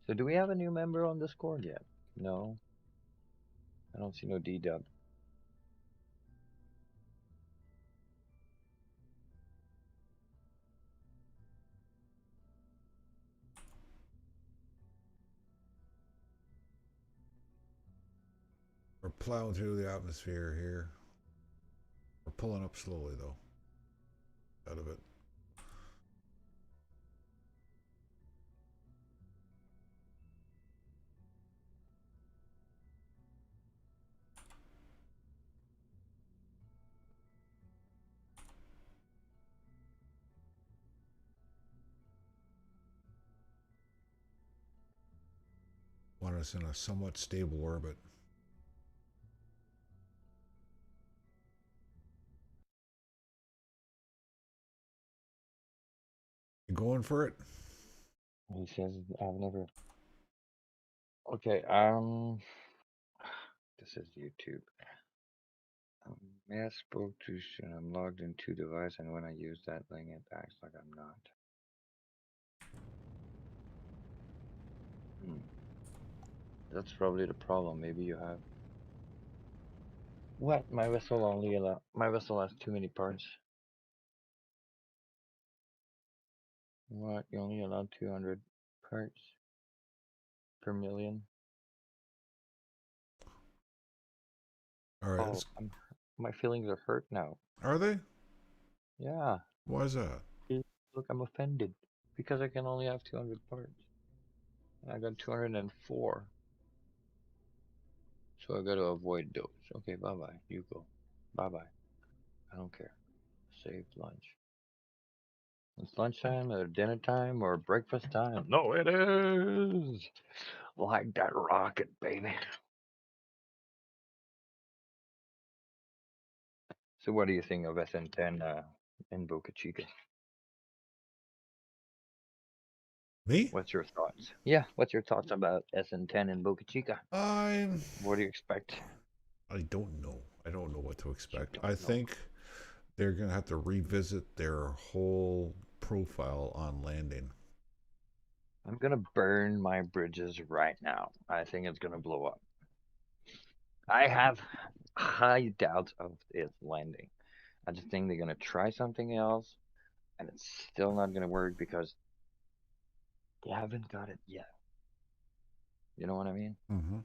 So, do we have a new member on Discord yet? No, I don't see no D-Dub. We're plowing through the atmosphere here. We're pulling up slowly though. Out of it. Want us in a somewhat stable orbit. You going for it? He says I've never. Okay, this is YouTube. May I spoke too soon. I'm logged into device, and when I use that link, it acts like I'm not. That's probably the problem. Maybe you have. What? My vessel has too many parts. What? You only allowed 200 parts per million? All right. Oh, my feelings are hurt now. Are they? Yeah. Why is that? Look, I'm offended because I can only have 200 parts. And I got 204. So I got to avoid those. Okay, bye-bye. You go. Bye-bye. I don't care. Save lunch. It's lunchtime or dinner time or breakfast time. No, it is. Like that rocket, baby. So what do you think of SN10 in Boca Chica? Me? What's your thoughts? Yeah, what's your thoughts about SN10 in Boca Chica? I'm. What do you expect? I don't know. I don't know what to You expect. I don't know. think they're gonna have to revisit their whole profile on landing. I'm gonna burn my bridges right now. I think it's gonna blow up. I have high doubts of its landing. I just think they're gonna try something else, and it's still not gonna work because they haven't got it yet. You know what I mean? Mm-hmm.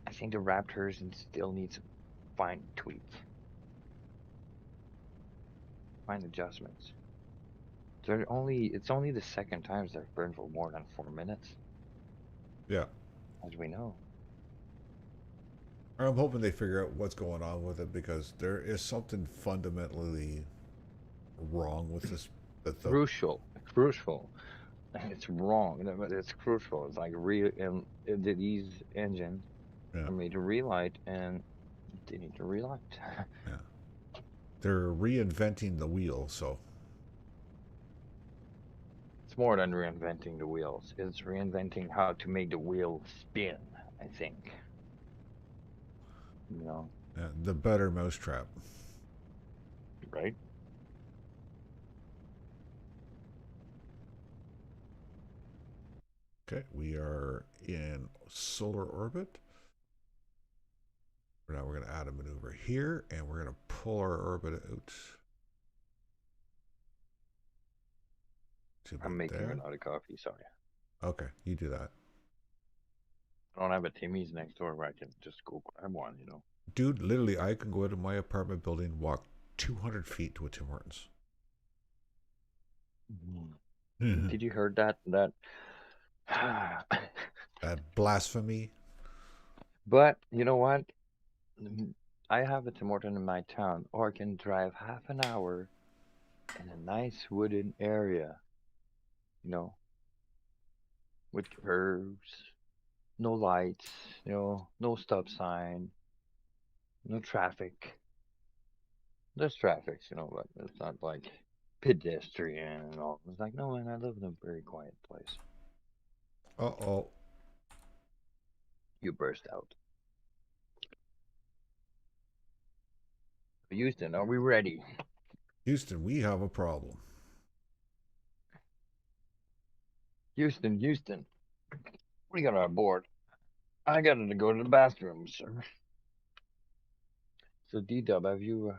I think the Raptors and still need some fine tweaks, fine adjustments. It's only the second times they've burned for more than 4 minutes, Yeah. as we know. I'm hoping they figure out what's going on with it because there is something fundamentally wrong with this. That the Crucial. It's wrong, but it's crucial. It's like these engines yeah, are made to relight, and they need to relight. yeah, they're reinventing the wheel. So It's more than reinventing the wheels. It's reinventing how to make the wheel spin, I think. You know, yeah, the better mousetrap. right? Okay, we are in solar orbit. Now we're going to add a maneuver here, and we're going to pull our orbit out to I'm about making there. another coffee, sorry. Okay, you do that. I don't have a Timmy's next door where I can just go grab one, you know. Dude, literally, I can go out of my apartment building, walk 200 feet to a Tim Hortons. Did you heard that? That blasphemy. But you know what? I have a Tim Hortons in my town, or I can drive half an hour in a nice wooded area, you know, with curves, no lights, no stop sign, no traffic. There's traffic, but it's not like pedestrian and all. It's like, no, man, I live in a very quiet place. Uh-oh. You burst out. Houston, are we ready? Houston, we have a problem. Houston, we got our board. I got to go to the bathroom, sir. So, D-Dub, have you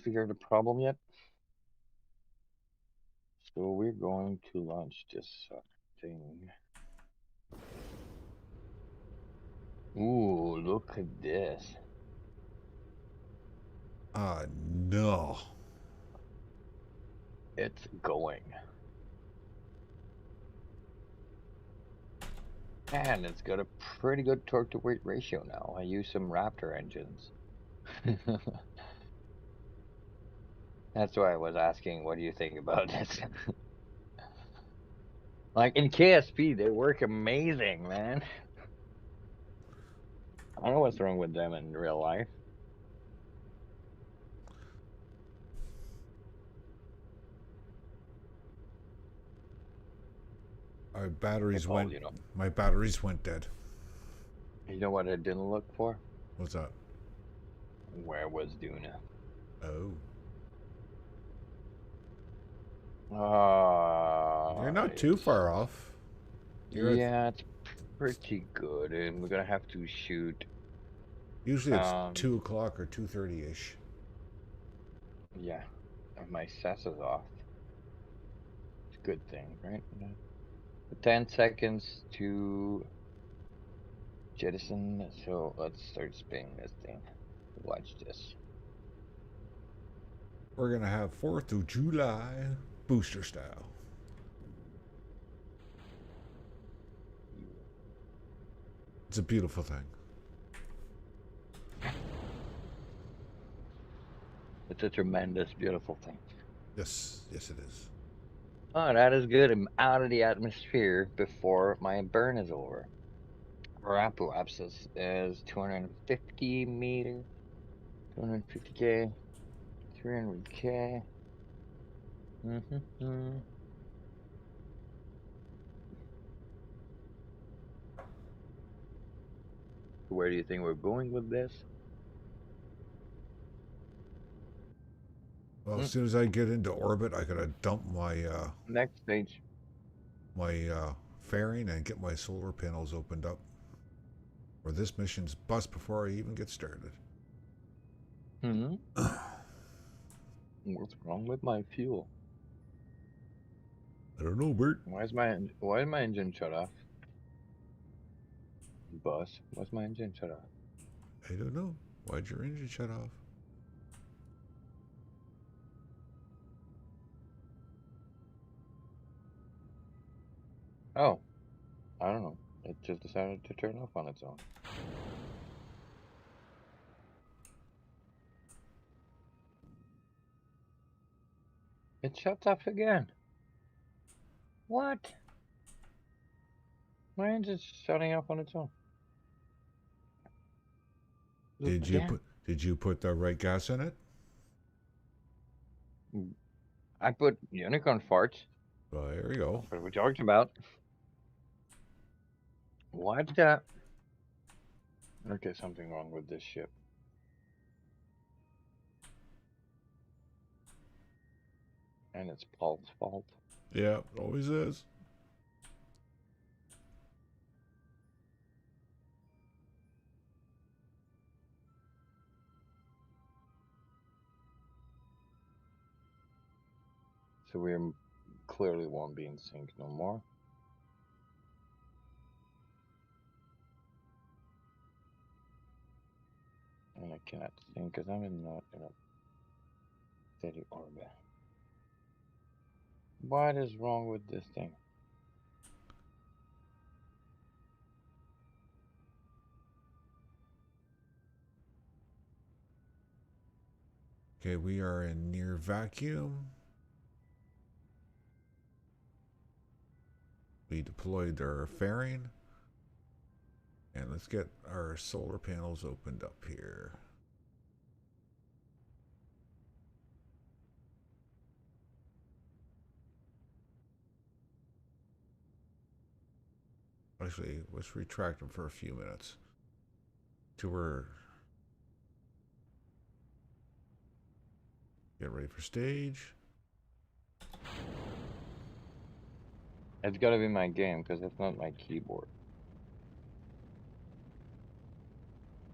figured the problem yet? So we're going to launch this thing. Ooh, look at this. No. It's going. And it's got a pretty good torque to weight ratio now. I use some Raptor engines. That's why I was asking, what do you think about this? Like in KSP, they work amazing, man. I don't know what's wrong with them in real life. Our batteries Well, went. My batteries went dead. you know what I didn't look for? What's that? Where was Duna? Oh, you're not too far off. You're at Yeah, it's pretty good, and we're gonna have to shoot. usually it's 2 o'clock or 2:30 ish. Yeah, and my SES is off. It's a good thing, right? Yeah. 10 seconds to jettison. So let's start spinning this thing. Watch this. We're gonna have 4th of July booster style. It's a beautiful thing. It's a tremendous, beautiful thing. Yes, yes, it is. Oh, that is good. I'm out of the atmosphere before my burn is over. Our Apoapsis is 250 meters, 250k, 300k. Mm-hmm. Where do you think we're going with this? Well, as soon as I get into orbit, I gotta dump my Next stage. fairing and get my solar panels opened up. Or this mission's bust before I even get started. Hmm. What's wrong with my fuel? I don't know, Bert. Why is my engine shut off? Bus. Why's my engine shut off? I don't know. Why'd your engine shut off? Oh, I don't know. It just decided to turn off on its own. It shuts off again. What? My engine's shutting off on its own. Look again. Did you put the right gas in it? I put unicorn farts. Well, there you go. That's what we talked about. Why'd that? Okay, something wrong with this ship. And it's Paul's fault. Yeah, always is. So we clearly won't be in sync no more. And I cannot sync because I'm not in a steady orbit. What is wrong with this thing? Okay, we are in near vacuum. We deployed our fairing. And let's get our solar panels opened up here. Actually, let's retract them for a few minutes. Till we're... Get ready for stage. It's gotta be my game because it's not my keyboard.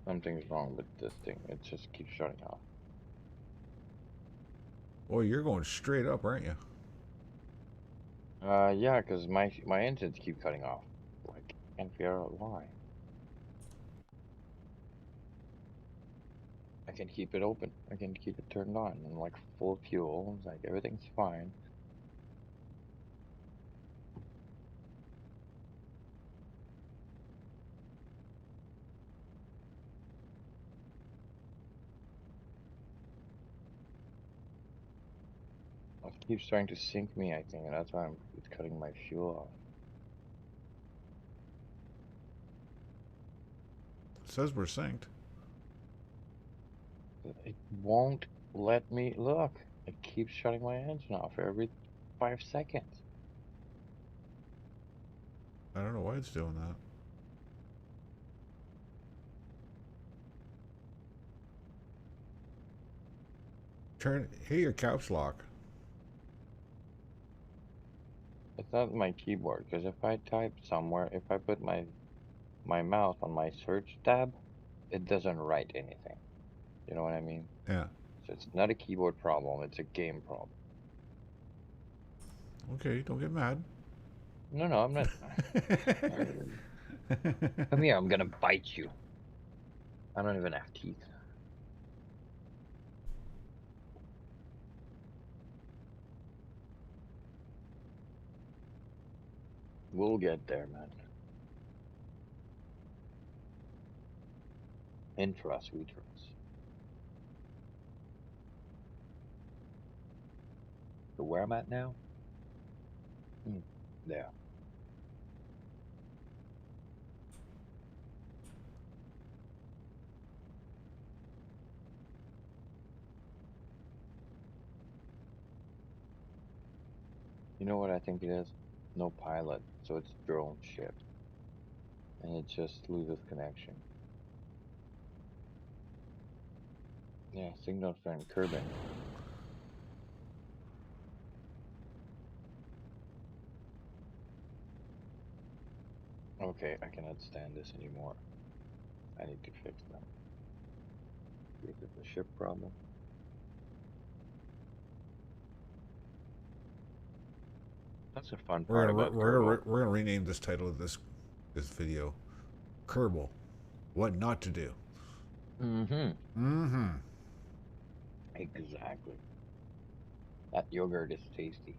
Something's wrong with this thing. It just keeps shutting off. Boy, you're going straight up, aren't you? Yeah, because my engines keep cutting off. Like, can't figure out why. I can keep it open. I can keep it turned on and like full fuel. It's like everything's fine. It keeps trying to sink me, I think, and that's why it's cutting my fuel off. says we're synced. It won't let me look. It keeps shutting my engine off every 5 seconds. I don't know why it's doing that. Hey, your caps lock. It's not my keyboard, because if I type somewhere, if I put my mouse on my search tab, it doesn't write anything. You know what I mean? Yeah. So it's not a keyboard problem, it's a game problem. Okay, don't get mad. No, no, I'm not. Come here, I'm gonna bite you. I don't even have teeth. We'll get there, man. In trust, we trust. So where I'm at now? There. You know what I think it is? No pilot, so it's drone ship. And it just loses connection. Yeah, signal friend Kerbin. Okay, I cannot stand this anymore. I need to fix them. Is it a ship problem? That's a fun part about Kerbal. We're gonna rename this title of this video. Kerbal. What not to do. Mm-hmm. Mm-hmm. Exactly. That yogurt is tasty.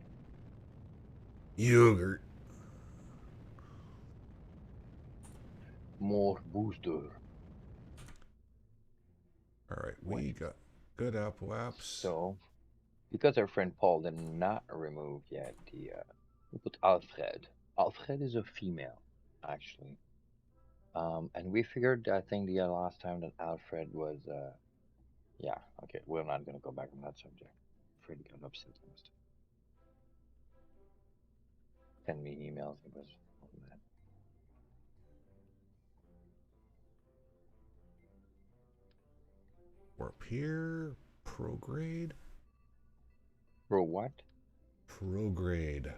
Yogurt. More booster. All right, What? we got good Apple apps. So, because our friend Paul did not remove yet we put Alfred. Alfred is a female, actually. And we figured, I think the last time that Alfred was, yeah, okay, we're not gonna go back on that subject. Fred got upset. He must send me emails. He was all mad. Warp here. Prograde. Bro, what? Prograde.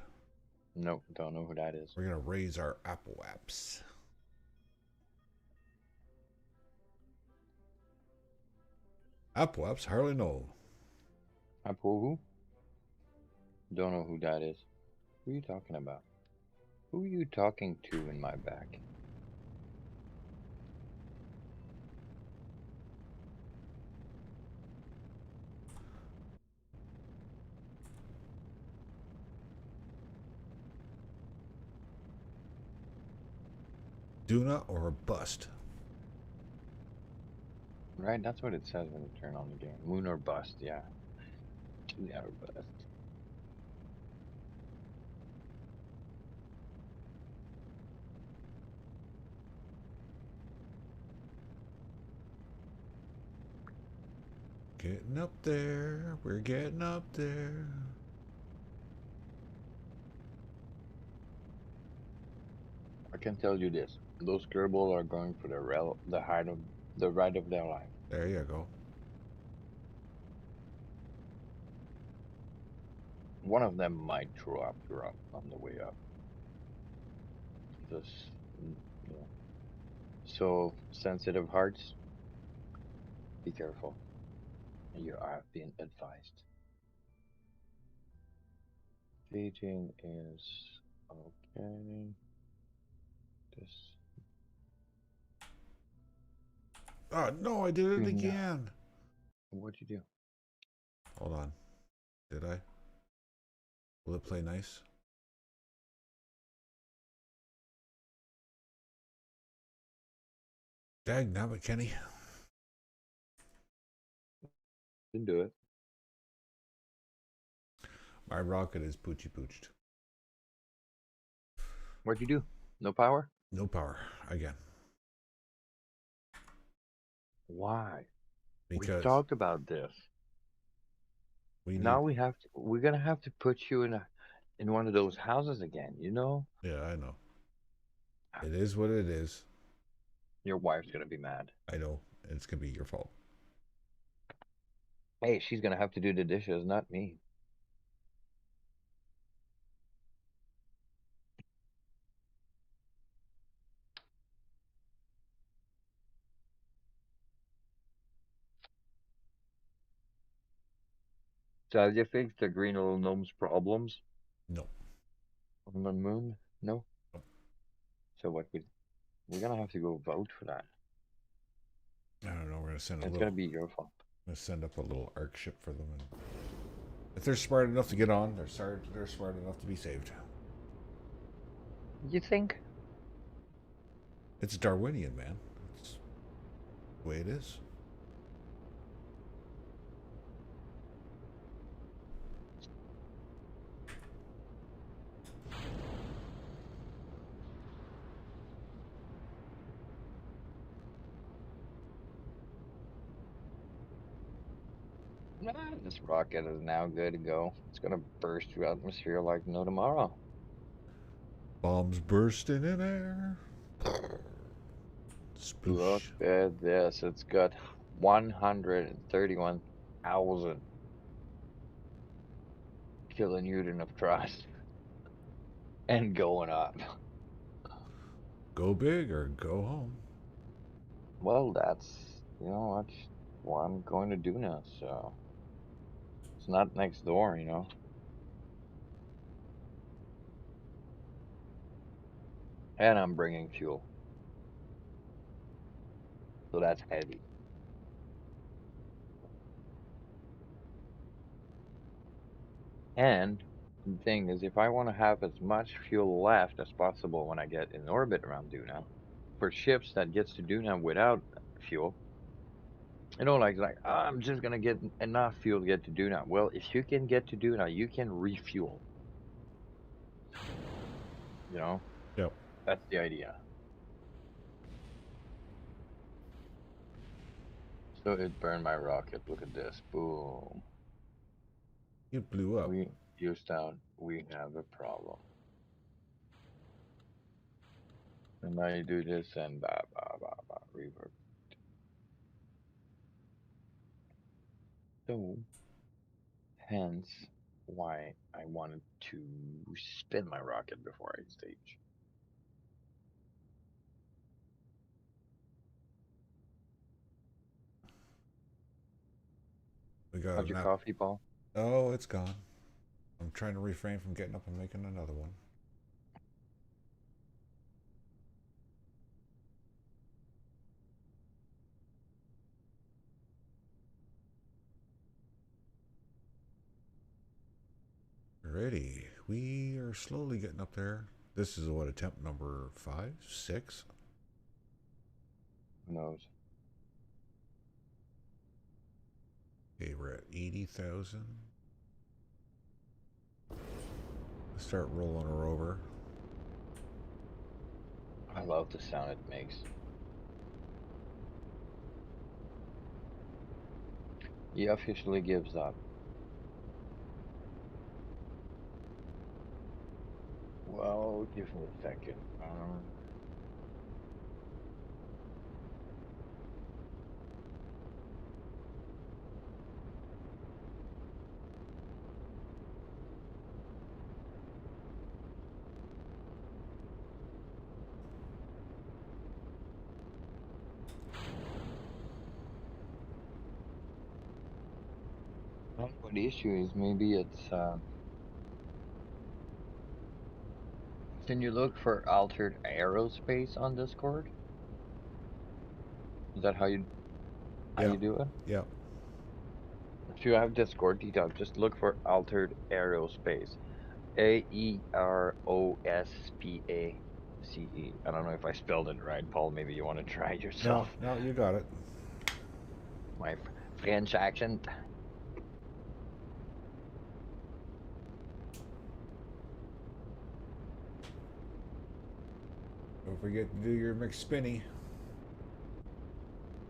No, don't know who that is. We're gonna raise our Apple apps. Apple apps, hardly know. Apple who? Don't know who that is. Who are you talking about? Who are you talking to in my back? Duna or bust. Right, that's what it says when you turn on the game. Moon or bust, yeah. Moon or bust. Getting up there. We're getting up there. I can tell you this: those Kerbal are going for the height of the ride of their life. There you go. One of them might throw up on the way up. Just, you know. So sensitive hearts, be careful. You are being advised. Staging is okay. This Oh, no, I did it tuna. again. What'd you do? Hold on. Did I? Will it play nice? Dag nabbit, Kenny. Didn't do it. My rocket is poochy pooched. What'd you do? No power? No power. Again. Why? We've because talked about this. we Now need. we're gonna have to put you in one of those houses again, you know? Yeah, I know. It is what it is. Your wife's gonna be mad. I know. It's gonna be your fault. Hey, she's gonna have to do the dishes, not me. So have you fixed the green little gnome's problems No. on the moon? No? No. So what we're gonna have to go vote for that. I don't know. We're gonna send a It's gonna little. be your fault. We're gonna send up a little arc ship for them, and if they're smart enough to get on, they're smart enough to be saved. You think? It's Darwinian, man. It's the way it is. Nah, this rocket is now good to go. It's gonna burst through atmosphere like no tomorrow. Bombs bursting in air. Look Sploosh. at this. It's got 131,000 kilonewton of thrust and going up. Go big or go home. Well, that's what I'm going to do now. So it's not next door, you know. And I'm bringing fuel, so that's heavy. And the thing is, if I want to have as much fuel left as possible when I get in orbit around Duna, for ships that gets to Duna without fuel, I'm just gonna get enough fuel to get to Duna. Well, if you can get to Duna, you can refuel. You know, Yep. that's the idea. So it burned my rocket. Look at this. Boom. It blew up. Houston, we have a problem. And now you do this and blah blah blah blah reverb. So hence why I wanted to spin my rocket before I stage. We got How's an your app. coffee, Paul? Oh, it's gone. I'm trying to refrain from getting up and making another one. Ready. We are slowly getting up there. This is what, attempt number 5, 6? Who knows? Okay, we're at 80,000. Let's start rolling her over. I love the sound it makes. He officially gives up. Well, give me a second. Well, the issue is maybe it's can you look for altered aerospace on Discord? Is that how Yeah, you do it? yeah. If you have Discord details, just look for altered aerospace. Aerospace. I don't know if I spelled it right, Paul. Maybe you want to try yourself. No, no, you got it. My French accent. Don't forget to do your McSpinny.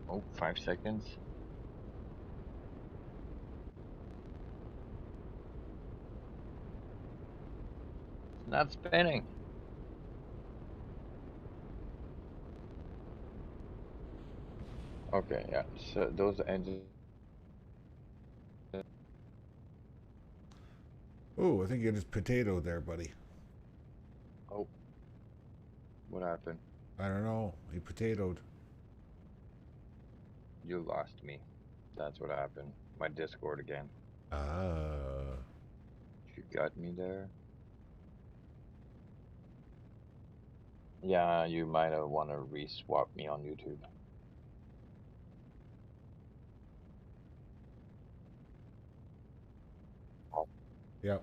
Oh, 5 seconds. It's not spinning. Okay, yeah. So those engines. Oh, I think you just potatoed there, buddy. Oh, what happened? I don't know. You potatoed. You lost me. That's what happened. My Discord again. Ah. You got me there. Yeah, you might have want to re-swap me on YouTube. Oh, Yep.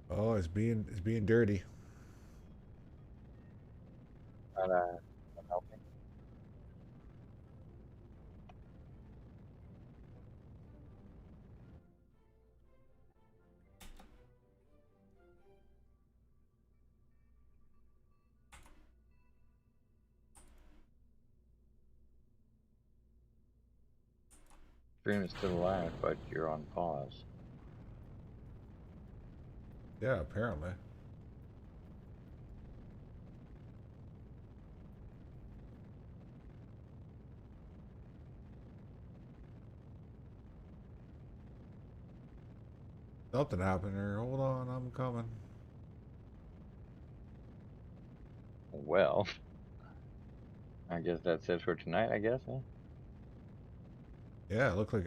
Oh, it's being dirty. and, helping. Stream is still live, but you're on pause. Yeah, apparently. Something happened there. Hold on, I'm coming. Well, I guess that's it for tonight, I guess, huh? Yeah, it looked like